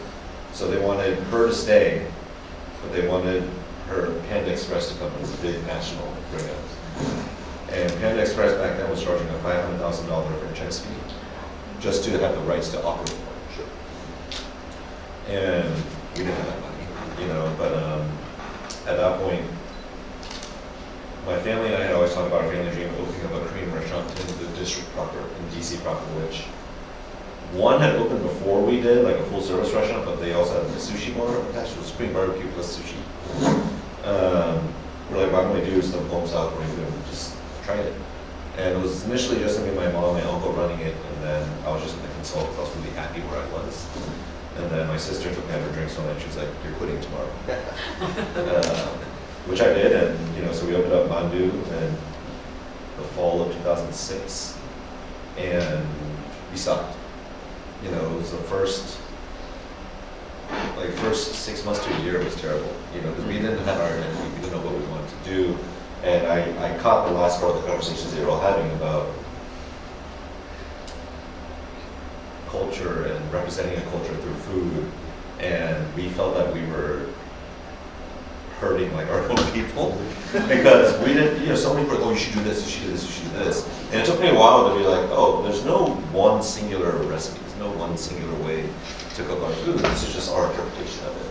So they wanted her to stay, but they wanted her Panda Express to come as a big national bring up. And Panda Express back then was charging a $500,000 franchise fee just to have the rights to operate. And we didn't have that money, you know, but at that point, my family and I had always talked about our family dream of opening up a Korean restaurant in the district proper, in DC proper, which one had opened before we did, like a full service restaurant, but they also had a sushi bar attached. It was Korean barbecue plus sushi. We're like, why don't we do some home style Korean food and just try it? And it was initially just me, my mom, my uncle running it, and then I was just going to consult because I was really happy where I was. And then my sister took me out for drinks one night. She was like, "You're quitting tomorrow," which I did, and you know, so we opened up Mandu in the fall of 2006, and we sucked. You know, it was the first 6 months to a year was terrible. You know, because we didn't have our identity, we didn't know what we wanted to do, and I caught the last part of the conversations they were all having about culture and representing a culture through food, and we felt that we were hurting like our own people because we didn't, you know, so many people, oh, you should do this, you should do this, you should do this. And it took me a while to be like, oh, there's no one singular recipe, there's no one singular way to cook our food, this is just our interpretation of it.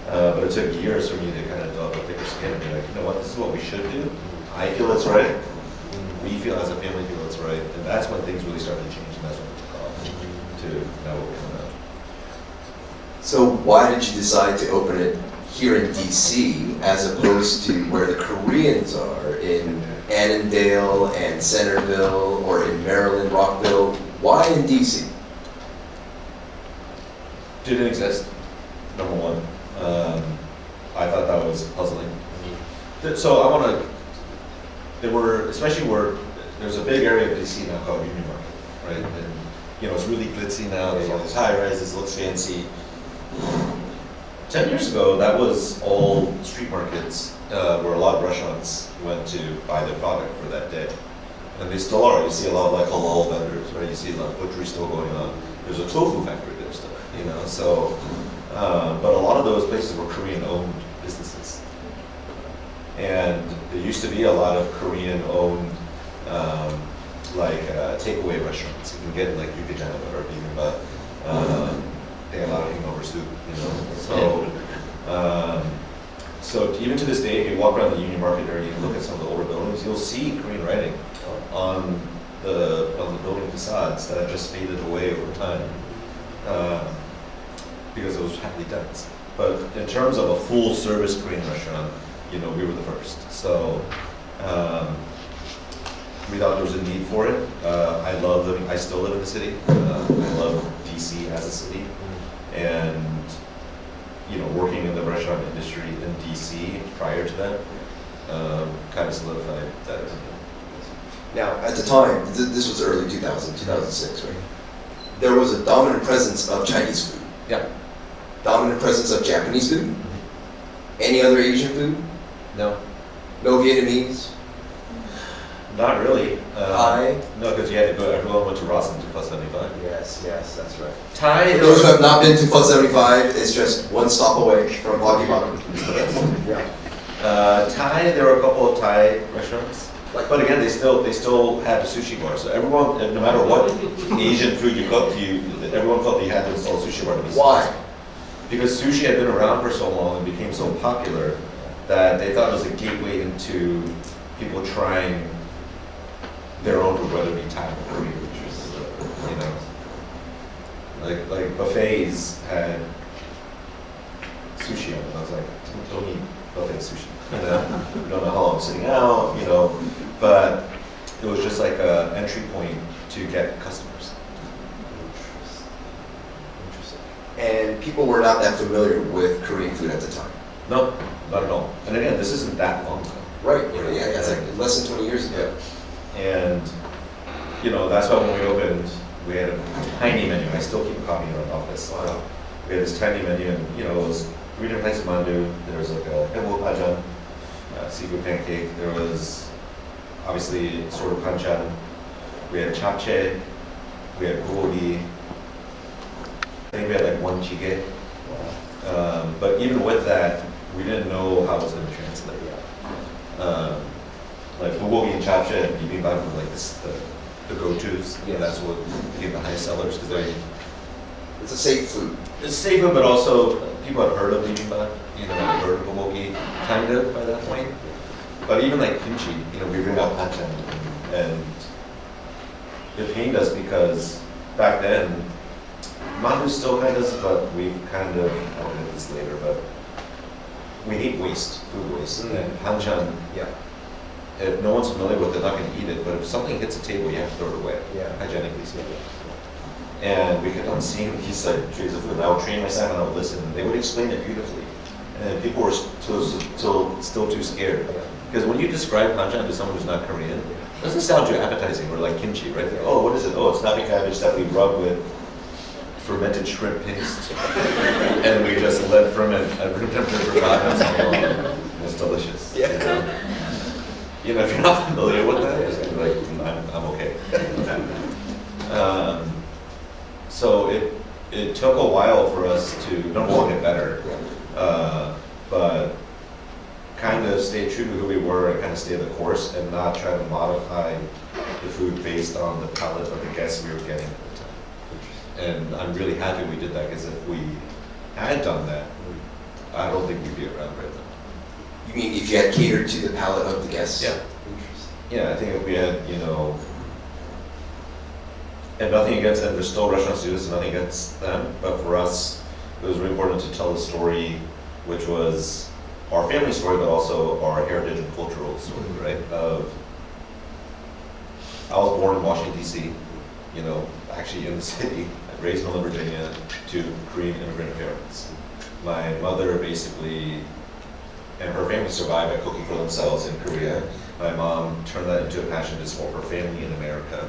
But it took years for me to kind of develop a thicker skin and be like, you know what, this is what we should do. I feel it's right. We feel as a family feel it's right. And that's when things really started to change, and that's when we took off to now what we're coming out. So why did you decide to open it here in DC as opposed to where the Koreans are in Annandale and Centerville or in Maryland, Rockville? Why in DC? Didn't exist, number one. I thought that was puzzling. So I want to, there were, especially where, there's a big area of DC now called Heangjin Park, right? And, you know, it's really glitzy now, there's all these high rises, it looks fancy. 10 years ago, that was all street markets where a lot of restaurants went to buy their product for that day. And they still are. You see a lot of like halal vendors, right? You see a lot of butchery still going on. There's a tofu factory there still, you know? So, but a lot of those places were Korean-owned businesses. And there used to be a lot of Korean-owned takeaway restaurants. You can get like kimjang or bibigo, they got a lot of hangover soup, you know. So even to this day, if you walk around the Union Market area and look at some of the older buildings, you'll see Korean writing on the building facades that have just faded away over time because it was heavily dense. But in terms of a full service Korean restaurant, you know, we were the first. So we thought there was a need for it. I still live in the city. I love DC as a city. And, you know, working in the restaurant industry in DC prior to that kind of solidified that opinion. Now, at the time, this was early 2006, right? There was a dominant presence of Chinese food. Yeah. Dominant presence of Japanese food. Any other Asian food? No. No Vietnamese? Not really. Thai? No, because you had to go, everyone went to Rawson to Plus 75. Yes, that's right. Thai? For those who have not been to Plus 75, it's just one stop away from Wagyu Bottom. Yeah. Thai, there were a couple of Thai restaurants. But again, they still had the sushi bar. So everyone, no matter what Asian food you cooked, everyone felt that you had to install a sushi bar to be Why? Because sushi had been around for so long and became so popular that they thought it was a gateway into people trying their own food, whether it be Thai or Korean, which was, you know, like buffets had sushi on it. I was like, don't eat buffet sushi. You know, we don't know how long I'm sitting out, you know, but it was just like an entry point to get customers. Interesting. And people were not that familiar with Korean food at the time. No, not at all. And again, this isn't that long ago. Right, yeah, it's like less than 20 years ago. And, you know, that's why when we opened, we had a tiny menu. I still keep a copy in our office. Wow. We had this tiny menu, and, you know, it was 3 different types of mandu. There was like a pajan, seafood pancake. There was obviously sort of panchan. We had japchae. We had bulgogi. I think we had like one jjigae. But even with that, we didn't know how it was going to translate. Like bulgogi and japchae and bibigo were like the go-tos. Yeah, that's what became the high sellers because they. It's a safe food. It's safe food, but also people had heard of bibigo, you know, had heard of bulgogi, kind of by that point. But even like kimchi, you know, we bring out panchan, and it pained us because back then, mandu still kind of does, but we've kind of, I'll get this later, but we hate waste, food waste. And panchan, Yeah. if no one's familiar with it, they're not going to eat it, but if something hits the table, you have to throw it away, hygienically speaking. And we kept on seeing these like trees of food, and I would train myself and I would listen, and they would explain it beautifully. And people were still too scared. Because when you describe panchan to someone who's not Korean, it doesn't sound too appetizing, or like kimchi, right? They're, oh, what is it? Oh, it's nappy cabbage that we rub with fermented shrimp paste. And we just let ferment at room temperature for God knows how long. It's delicious. Yeah. You know, if you're not familiar with that, it's like, I'm okay. So it took a while for us to, number one, get better, but kind of stay true to who we were and kind of stay the course and not try to modify the food based on the palate of the guests we were getting at the time. And I'm really happy we did that because if we had done that, I don't think we'd be around right now. You mean if you had catered to the palate of the guests? Yeah. Interesting. Yeah, I think if we had, you know, and nothing against them, there's still restaurants do this, nothing against them, but for us, it was really important to tell the story, which was our family story, but also our heritage and cultural story, right? I was born in Washington, D.C., you know, actually in the city, raised in Northern Virginia to Korean immigrant parents. My mother basically, and her family survived by cooking for themselves in Korea. My mom turned that into a passion to support her family in America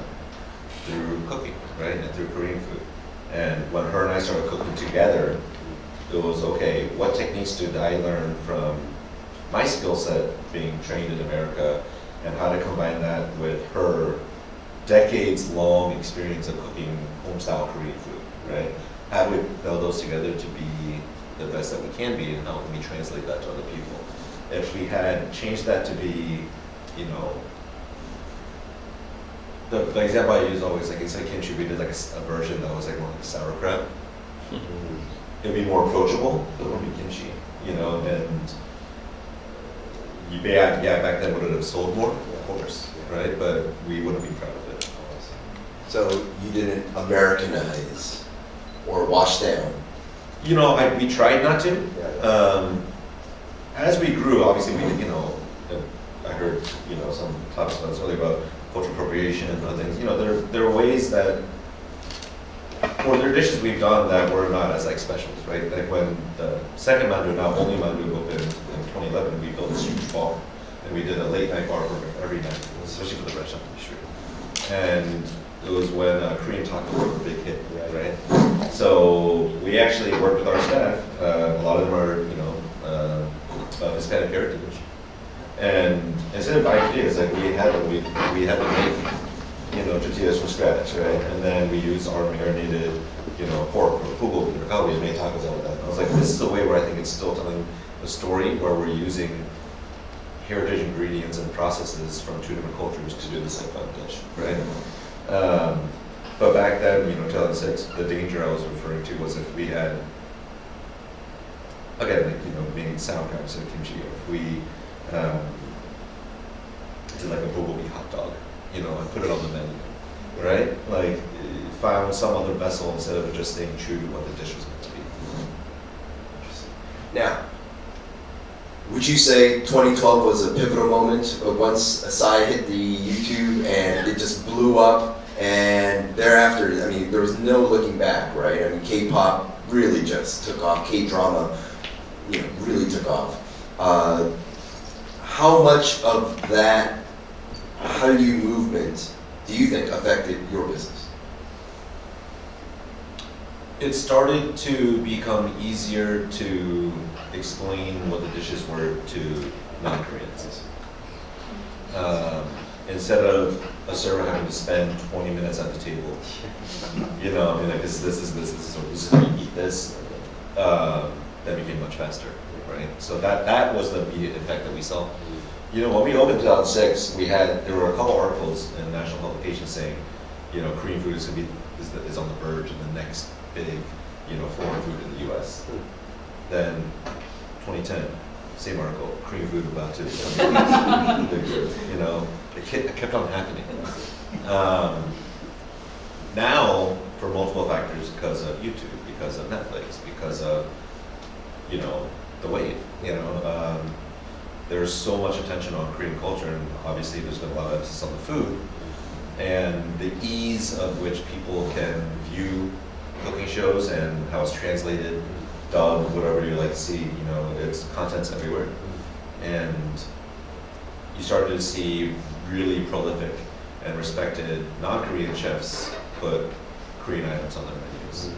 through cooking, right, and through Korean food. And when her and I started cooking together, it was, okay, what techniques did I learn from my skill set being trained in America, and how to combine that with her decades-long experience of cooking home-style Korean food, right? How do we meld those together to be the best that we can be, and how can we translate that to other people? If we had changed that to be, you know, the example I use always, like instead of kimchi, we did like a version that was like more like sauerkraut. It'd be more approachable, but it wouldn't be kimchi, you know, and back then would it have sold more? Of course, right? But we wouldn't be proud of it. So you didn't Americanize or wash down? You know, we tried not to. As we grew, obviously we did, you know, I heard, you know, some topics about this earlier about cultural appropriation and other things. You know, there are ways that, or there are dishes we've done that were not as like specials, right? Like when the second mandu, now only mandu, opened in 2011, we built this huge bar, and we did a late night bar for every night, especially for the restaurant industry. And it was when Korean tacos were a big hit, right? So we actually worked with our staff. A lot of them are, you know, of Hispanic heritage. And instead of buying tortillas, like we had to make, you know, tortillas from scratch, right? And then we used our marinated, you know, pork or bulgogi or kalbi and made tacos out of that. And I was like, this is a way where I think it's still telling a story where we're using heritage ingredients and processes from two different cultures to do the same fun dish, right? But back then, you know, 2006, the danger I was referring to was if we had, again, like, you know, made sauerkraut instead of kimchi, if we did like a bulgogi hot dog, you know, and put it on the menu, right? Like, found some other vessel instead of just staying true to what the dish was meant to be. Now, would you say 2012 was a pivotal moment once Asai hit the YouTube and it just blew up, and thereafter, I mean, there was no looking back, right? I mean, K-pop really just took off, K-drama. really took off. How much of that Hallyu movement do you think affected your business? It started to become easier to explain what the dishes were to non-Koreans. Instead of a server having to spend 20 minutes at the table, like this is how you eat this, that became much faster, right? So that was the immediate impact that we saw. When we opened in 2006, there were a couple articles in national publications saying, Korean food is on the verge of the next big, foreign food in the U.S. Then 2010, same article, Korean food about to become big, it kept on happening. Now, for multiple factors, because of YouTube, because of Netflix, because of the wave, there's so much attention on Korean culture, and obviously there's been a lot of emphasis on the food, and the ease of which people can view cooking shows and how it's translated, dubbed, whatever you like to see, it's content's everywhere. And you started to see really prolific and respected non-Korean chefs put Korean items on their menus.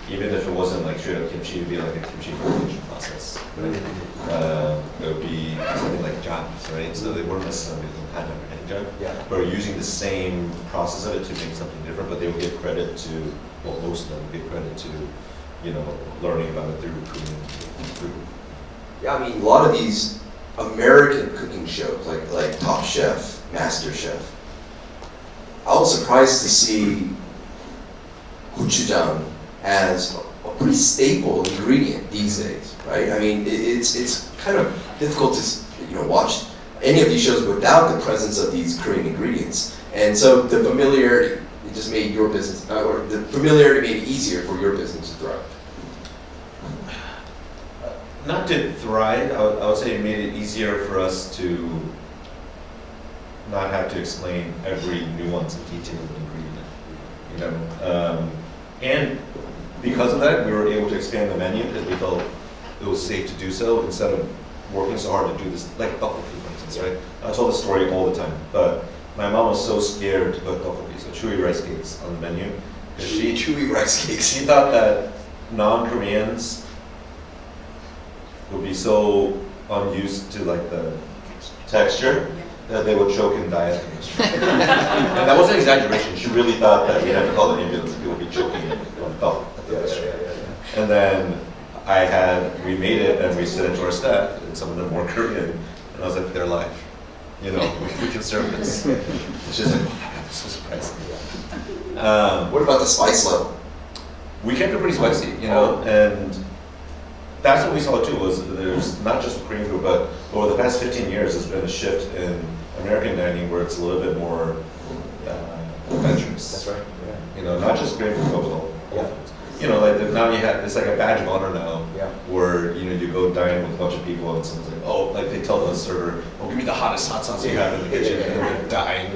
Even if it wasn't like straight up kimchi, it would be like a kimchi fermentation process, right? It would be something like jams, right? So they weren't necessarily Hahn or Heangjin, but were using the same process of it to make something different, but they would give credit to, well, most of them would give credit to, learning about it through Korean food. Yeah, I mean, a lot of these American cooking shows, like Top Chef, Master Chef, I was surprised to see gochujang as a pretty staple ingredient these days, right? I mean, it's kind of difficult to watch any of these shows without the presence of these Korean ingredients, and so the familiarity it just made your business, or the familiarity made it easier for your business to thrive. Not to thrive, I would say it made it easier for us to not have to explain every nuance and detail of the ingredient, and because of that, we were able to expand the menu because we felt it was safe to do so instead of working so hard to do this, like tteokbokki, for instance, right? I tell this story all the time, but my mom was so scared to put tteokbokki, so chewy rice cakes, on the menu. Chewy rice cakes. She thought that non-Koreans would be so unused to like the texture that they would choke and die at the restaurant. And that wasn't an exaggeration. She really thought that we had to call the ambulance and people would be choking on top at the restaurant. And then we made it and we sent it to our staff, and some of them were Korean, and I was like, they're alive. We can serve this. It's just like, oh my God, this is so surprising. What about the spice level? We kept it pretty spicy, and that's what we saw too, was there's not just Korean food, but over the past 15 years, there's been a shift in American dining where it's a little bit more adventurous. That's right. Yeah. Not just Korean food, but with all foods. Now it's like a badge of honor now, where you go dine with a bunch of people and someone's like, oh, like they tell the server, oh, give me the hottest hot sauce you have in the kitchen, and they're dying.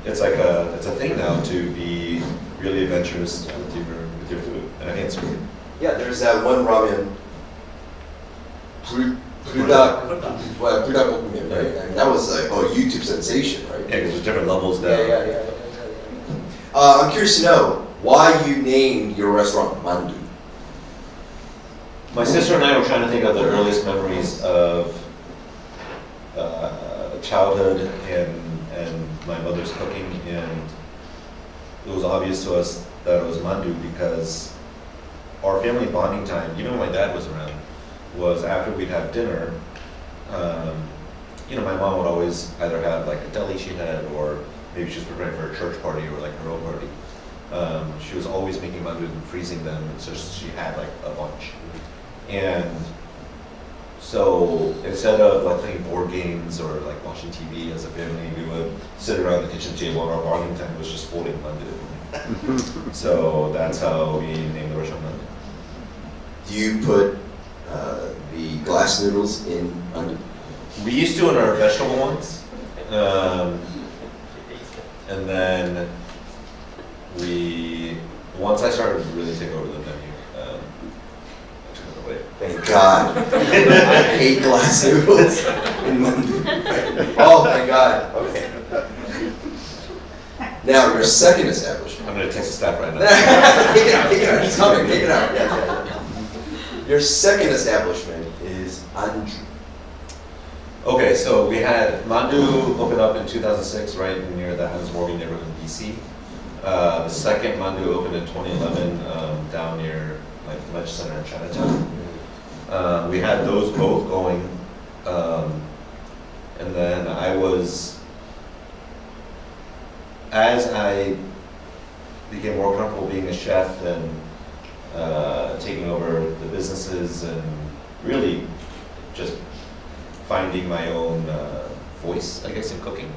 It's like it's a thing now to be really adventurous with your food, and I think it's great. Yeah, there's that one ramen, 불닭볶음면, right? I mean, that was like a YouTube sensation, right? Yeah, because there's different levels now. Yeah. I'm curious to know why you named your restaurant Mandu. My sister and I were trying to think of the earliest memories of childhood and my mother's cooking, and it was obvious to us that it was Mandu because our family bonding time, even when my dad was around, was after we'd have dinner. My mom would always either have like a deli she had, or maybe she was preparing for a church party or like her own party. She was always making mandu and freezing them, and so she had like a bunch. And so instead of like playing board games or like watching TV as a family, we would sit around the kitchen table, and our bonding time was just folding mandu. So that's how we named the restaurant Mandu. Do you put the glass noodles in mandu? We used to in our vegetable ones. And then once I started to really take over the menu, Thank God. I hate glass noodles in mandu. Oh my God. Okay. Now, your second establishment. I'm gonna text the staff right now. Take it out, take it out. He's coming, take it out. Yeah. Your second establishment is Anju. Okay, so we had Mandu open up in 2006, right near the Hans Morgan neighborhood in DC. The second Mandu opened in 2011 down near like the Ledge Center in Chinatown. We had those both going, and then as I became more comfortable being a chef and taking over the businesses and really just finding my own voice, I guess, in cooking.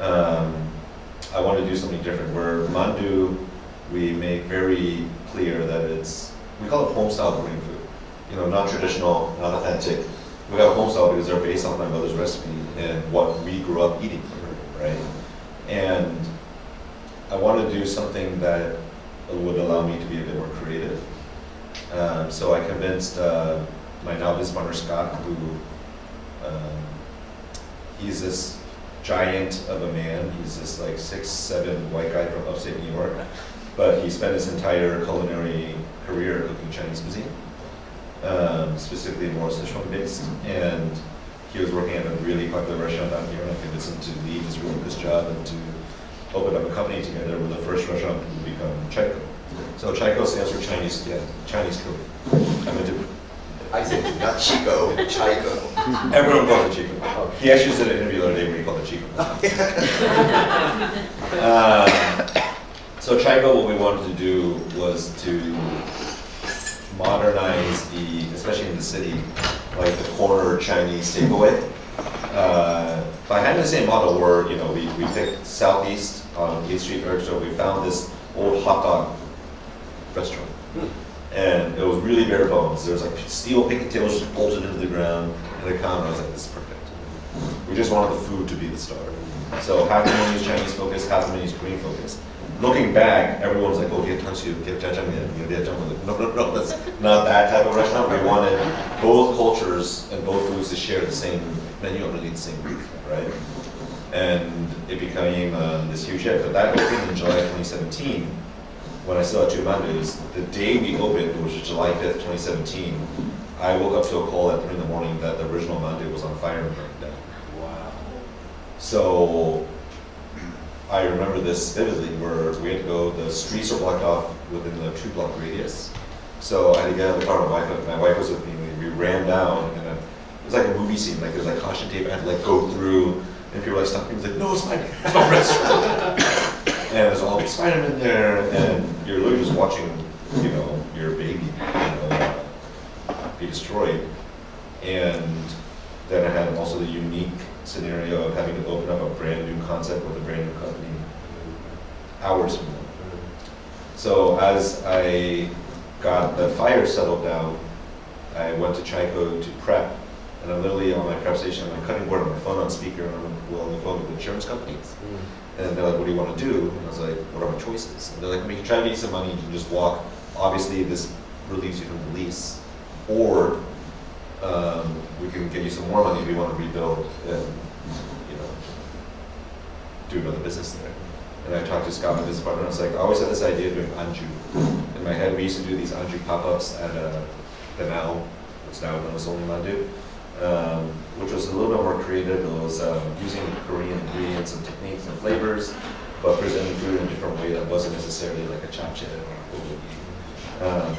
I wanted to do something different. Where mandu, we make very clear that we call it home style Korean food. You know, not traditional, not authentic. We got home style because they're based on my mother's recipe and what we grew up eating, right? And I wanted to do something that would allow me to be a bit more creative. So I convinced my now business partner Scott, who he's this giant of a man. He's this like 6'7" white guy from upstate New York, but he spent his entire culinary career cooking Chinese cuisine, specifically more Sichuan based. And he was working at a really popular restaurant down here, and I convinced him to leave his really good job and to open up a company together with the first restaurant to become Chi-Ko. So Chi-Ko stands for Chinese cooking. I said not Chico, Chi-Ko. Everyone calls it Chico. He actually did an interview the other day where he called it Chico. So Chi-Ko, what we wanted to do was to modernize especially in the city, like the corner Chinese takeaway. By having the same model where, you know, we picked Southeast on 8th Street, so we found this old hot dog restaurant. And it was really bare bones. There was like steel picnic tables just bolted into the ground and the counter. I was like, this is perfect. We just wanted the food to be the star. So half the menu is Chinese focused, half the menu is Korean focused. Looking back, everyone's like, oh, get Tangsu, get Jajangmyeon. No, that's not that type of restaurant. We wanted both cultures and both foods to share the same menu underneath the same roof, right? And it became this huge hit. But that opened in July 2017. When I still had two mandus, the day we opened, which was July 5th, 2017, I woke up to a call at 3 in the morning that the original mandu was on fire and burned down. Wow. So I remember this vividly, where we had to go, the streets were blocked off within the 2-block radius. So I had to get out of the car, my wife was with me, and we ran down, and it was like a movie scene, like there's like caution tape I had to like go through, and people were like stopping me, like, no, it's my restaurant. And there's all these Spider-Man there, and you're literally just watching, you know, your baby, be destroyed. And then I had also the unique scenario of having to open up a brand new concept with a brand new company hours from now. So as I got the fire settled down, I went to Chi-Ko to prep, and I'm literally on my prep station, on my cutting board, on my phone on speaker, and I'm on the phone with insurance companies. And they're like, what do you want to do? And I was like, what are my choices? And they're like, we can try to make some money, you can just walk. Obviously, this relieves you from the lease. Or we can give you some more money if you want to rebuild and, you know, do another business there. And I talked to Scott, my business partner, and I was like, I always had this idea of doing anju. In my head, we used to do these anju pop-ups at the now, which now known as only mandu. Which was a little bit more creative. It was using Korean ingredients and techniques and flavors, but presenting food in a different way that wasn't necessarily like a japchae or a bulgogi.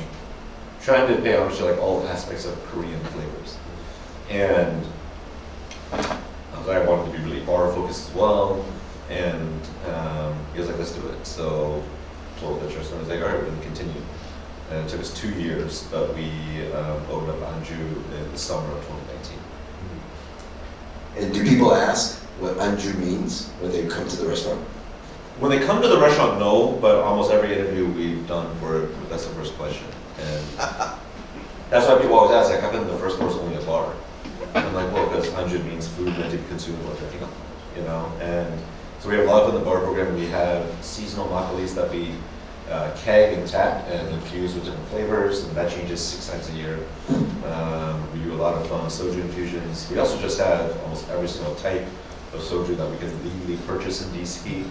Trying to pay homage to like all aspects of Korean flavors. And I wanted to be really bar focused as well. And he was like, let's do it. So told the church, and I was like, all right, we're going to continue. And it took us 2 years, but we opened up Anju in the summer of 2019. And do people ask what Anju means when they come to the restaurant? When they come to the restaurant, no, but almost every interview we've done for it, that's the first question. And that's why people always ask, like, how come the first course is only a bar? I'm like, well, because Anju means food meant to be consumed while drinking alcohol, you know? And so we have a lot of in the bar program. We have seasonal makgeollis that we keg and tap and infuse with different flavors, and that changes 6 times a year. We do a lot of soju infusions. We also just have almost every single type of soju that we can legally purchase in DC.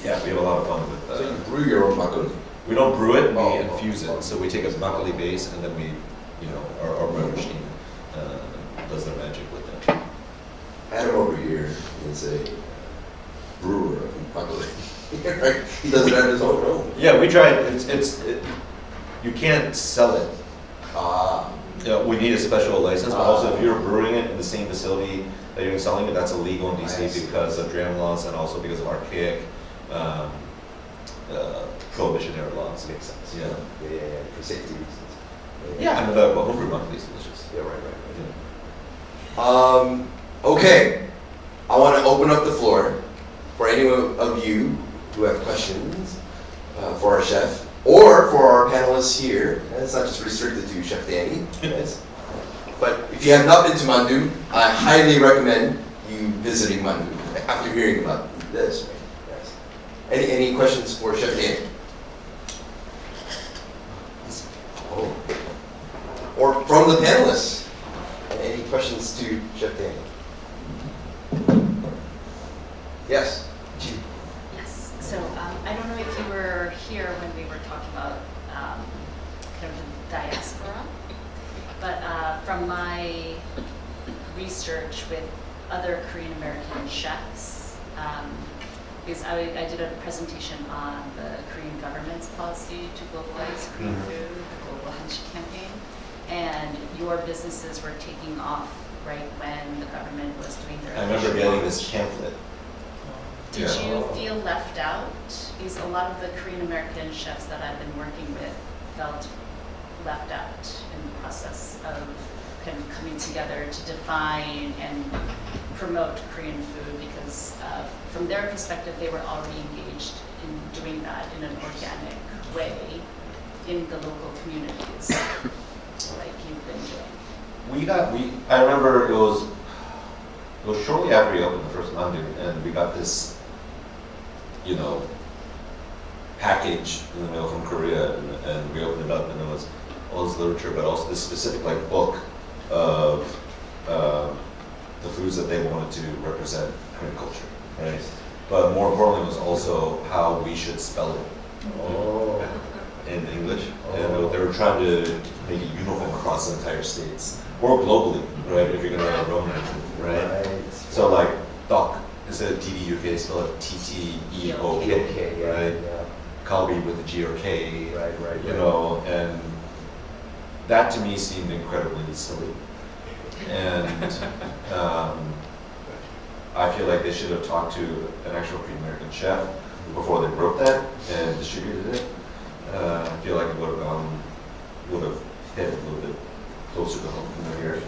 Yeah, we have a lot of fun with So you brew your own makgeolli? We don't brew it, we Oh. infuse it. So we take a makgeolli base and then we, our brewer machine does their magic with it. Adam over here is a brewer of makgeolli. Right? He does it at his own home. Yeah, we tried. You can't sell it. Ah. Yeah, we need a special license, but also if you're brewing it in the same facility that you're selling it, that's illegal in I DC see. because of dram laws and also because of archaic prohibitionary laws. Makes sense. Yeah. Yeah. For safety reasons. Yeah, and the homebrew makgeolli is delicious. Yeah, right. Okay, I want to open up the floor for any of you who have questions for our chef or for our panelists here. And it's not just restricted to Chef Danny, yes. But if you have not been to Mandu, I highly recommend you visiting Mandu after hearing about this. Yes. Any questions for Chef Danny? Oh. Or from the panelists? Any questions to Chef Danny? Yes. Yes, so I don't know if you were here when we were talking about kind of the diaspora, but from my research with other Korean American chefs, because I did a presentation on the Korean government's policy to globalize Korean food, the Global Hanshi campaign, and your businesses were taking off right when the government was doing their I remember official getting this launch. pamphlet. Did Yeah. you feel left out? Because a lot of the Korean American chefs that I've been working with felt left out in the process of kind of coming together to define and promote Korean food because from their perspective, they were already engaged in doing that in an organic way in the local communities like you've been doing. I remember it was shortly after we opened the first Mandu, and we got this, package in the mail from Korea, and we opened it up, and there was all this literature, but also this specific book of the foods that they wanted to represent Korean culture, right? But more importantly, was also how we should spell it in English, and they were trying to make it uniform across the entire states or globally, right? If you're gonna roam it, right? So duck instead of DDUK, they spell it TTEOK, right? Kalbi with the G or K, Right. and that to me seemed incredibly silly. And I feel like they should have talked to an actual Korean American chef before they wrote that and distributed it. I feel like it would have hit a little bit closer to home here.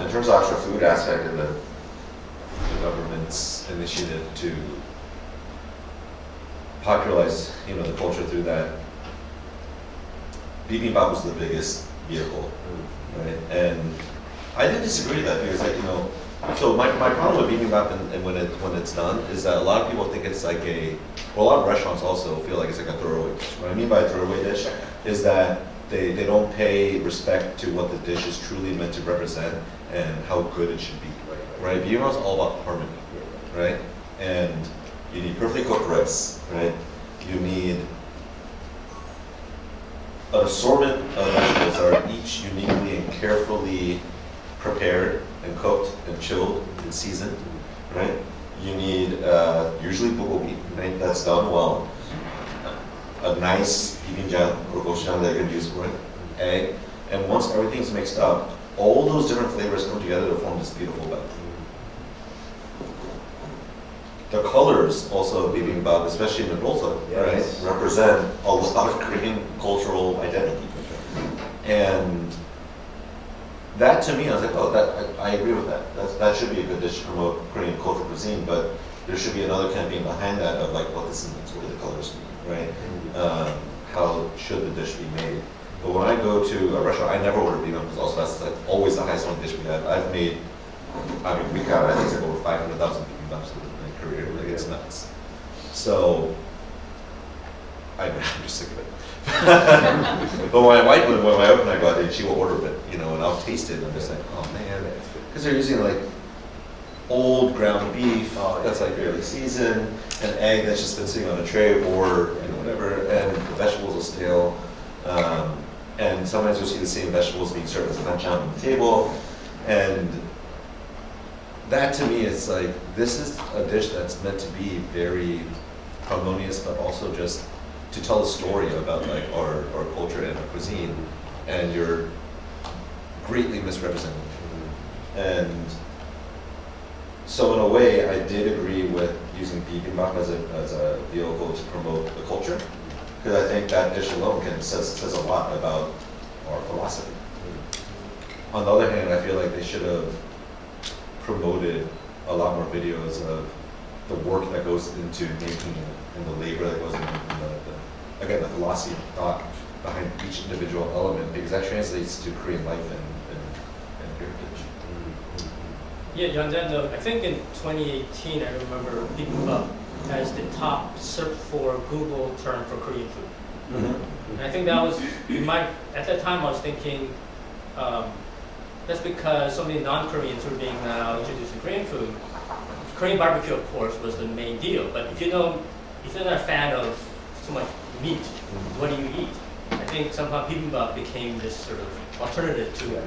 In terms of actual food aspect and the government's initiative to popularize, the culture through that, bibimbap was the biggest vehicle, right? And I didn't disagree with that because, so my problem with bibimbap and when it's done is that a lot of people think it's a lot of restaurants also feel like it's a throwaway dish. What I mean by a throwaway dish is that they don't pay respect to what the dish is truly meant to represent and how good it should be, right? Bibimbap is all about harmony, right? And you need perfectly cooked rice, right? You need an assortment of vegetables that are each uniquely and carefully prepared and cooked and chilled and seasoned, right? You need usually bulgogi, right? That's done well. A nice kimjang or gochujang that you can use for it, egg, and once everything's mixed up, all those different flavors come together to form this beautiful batter. The colors also of bibimbap, especially in the Moo-Sook, right, represent a lot of Korean cultural identity. And that to me, I was like, I agree with that. That should be a good dish to promote Korean cultural cuisine, but there should be another campaign behind that of what this means, what do the colors mean, right? How should the dish be made? But when I go to a restaurant, I never order bibimbap because also that's always the highest one dish we have. We count, I think it's over 500,000 bibimbaps in my career, it's nuts. So I'm just sick of it. But when my wife and I go out there, she will order it, you know, and I'll taste it, and I'm just like, oh man, because they're using like old ground beef that's like barely seasoned, an egg that's just been sitting on a tray, or you know whatever, and the vegetables are stale. And sometimes you'll see the same vegetables being served as a banchan on the table, and that to me is like, this is a dish that's meant to be very harmonious, but also just to tell a story about like our culture and our cuisine, and you're greatly misrepresenting it. And so in a way, I did agree with using bibimbap as a vehicle to promote the culture, because I think that dish alone says a lot about our philosophy. On the other hand, I feel like they should have promoted a lot more videos of the work that goes into making it and the labor that goes into again, the philosophy and thought behind each individual element, because that translates to Korean life and heritage. Yeah, on that note, I think in 2018, I remember bibimbap as the top search for Google term for Korean food. Mm-hmm. And I think that was, at that time I was thinking, that's because so many non-Koreans were being now introduced to Korean food. Korean barbecue, of course, was the main deal, but if you're not a fan of so much meat, what do you eat? I think somehow bibimbap became this sort of alternative to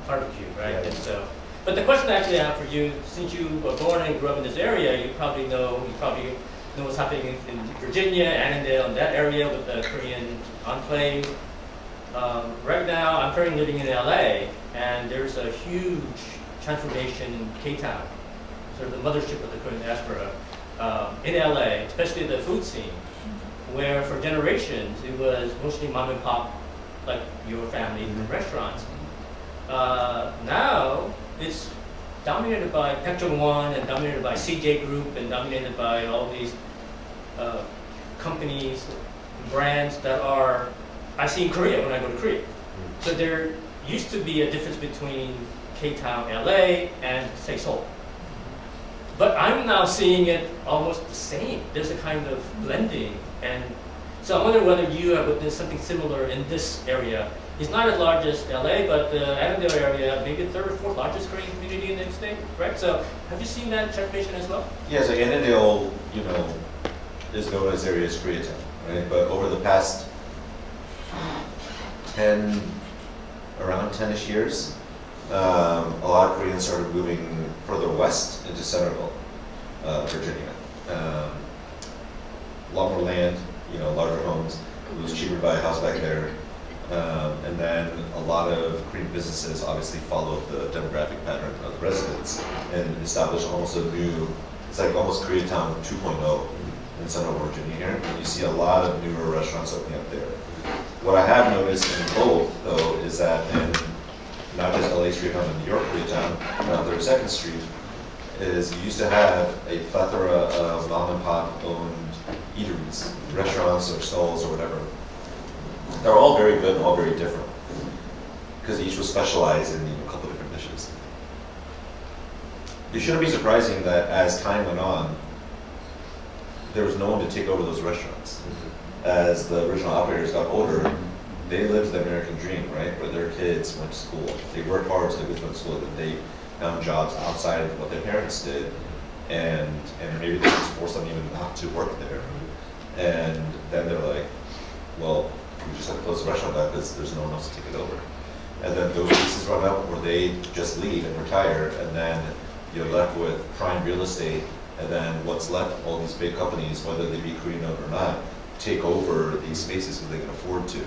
barbecue, right? And so, but the question I actually have for you, since you were born and grew up in this area, you probably know what's happening in Virginia, Annandale, and that area with the Korean enclave. Right now, I'm currently living in LA, and there's a huge transformation in K-Town, sort of the mothership of the Korean diaspora, in LA, especially the food scene, where for generations it was mostly mom and pop, like your family, restaurants. Now it's dominated by Baek Jong-won and dominated by CJ Group and dominated by all these companies, brands that are I see in Korea when I go to Korea. So there used to be a difference between K-Town, LA, and say Seoul. But I'm now seeing it almost the same. There's a kind of blending, and so I wonder whether you have witnessed something similar in this area. It's not as large as LA, but the Annandale area, maybe the third or fourth largest Korean community in the state, right? So have you seen that transformation as well? Yeah, so Annandale, you know, is known as area as Koreatown, right? But over the past around 10-ish years, a lot of Koreans started moving further west into Centerville, Virginia. A lot more land, you know, larger homes. It was cheaper to buy a house back there. And then a lot of Korean businesses obviously followed the demographic pattern of the residents and established almost a new, it's like almost Koreatown 2.0 in Central Virginia here. And you see a lot of newer restaurants opening up there. What I have noticed in both, though, is that in not just LA Street, but in New York Koreatown, around 32nd Street, is you used to have a plethora of mom and pop owned eateries, restaurants or stalls or whatever. They're all very good and all very different, because each was specialized in a couple different dishes. It shouldn't be surprising that as time went on, there was no one to take over those restaurants. As the original operators got older, they lived the American dream, right? Where their kids went to school. They worked hard, so they went to school, and they found jobs outside of what their parents did, and maybe they just forced them even not to work there. And then they're like, well, we just have to close the restaurant down because there's no one else to take it over. And then those leases run out where they just leave and retire, and then you're left with prime real estate, and then what's left, all these big companies, whether they be Korean owned or not, take over these spaces because they can afford to.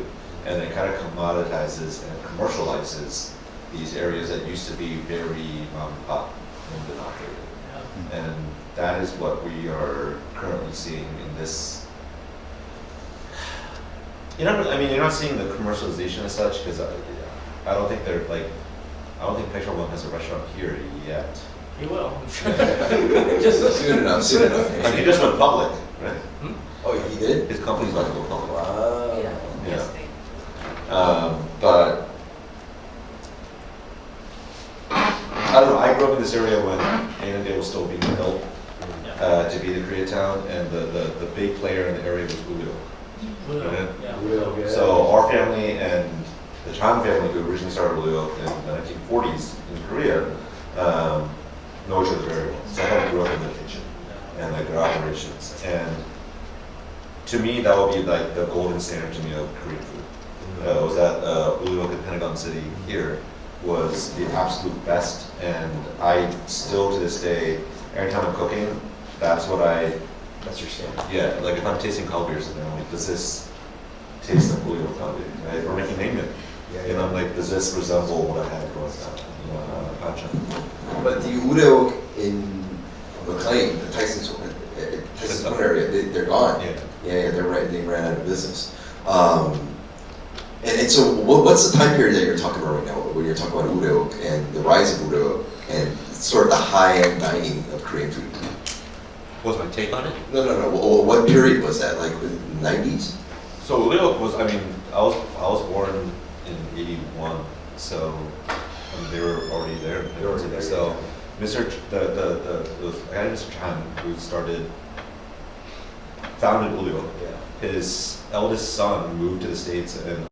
And it kind of commoditizes and commercializes these areas that used to be very mom and pop owned and operated. Yeah. And that is what we are currently seeing in this. You're not seeing the commercialization as such, because I don't think they're like, I don't think Picture One has a restaurant here yet. You will. Just soon enough. Like he just went public, right? Oh, he did? His company's about to go public. Wow. Yeah. Yeah. But I don't know. I grew up in this area when Annandale was still being built. to be the Koreatown, and the big player in the area was Udo. Yeah. So our family and the Chan family, who originally started Udo in the 1940s in Korea, know each other very well. So I kind of grew up in their kitchen and like their operations. And to me, that would be like the golden standard to me of Korean food. Was that Udo in Pentagon City here was the absolute best, and I still to this day, every time I'm cooking, that's what That's your standard. yeah, like if I'm tasting kalbiers and I'm like, does this taste like Udo kalbi, right? Or making naengmyeon. And I'm like, does this resemble what I had growing up? But the udo in McLean, the Tyson's area, they're gone. Yeah. They ran out of business. And so what's the time period that you're talking about right now when you're talking about udo and the rise of udo and sort of the high-end dining of Korean food? What's my take on it? No. What period was that? Like the 90s? So Udo was, I was born in '81, so they were already there. They were already there, So Mr. I had Mr. Chan who founded Udo. Yeah. His eldest son moved to the States and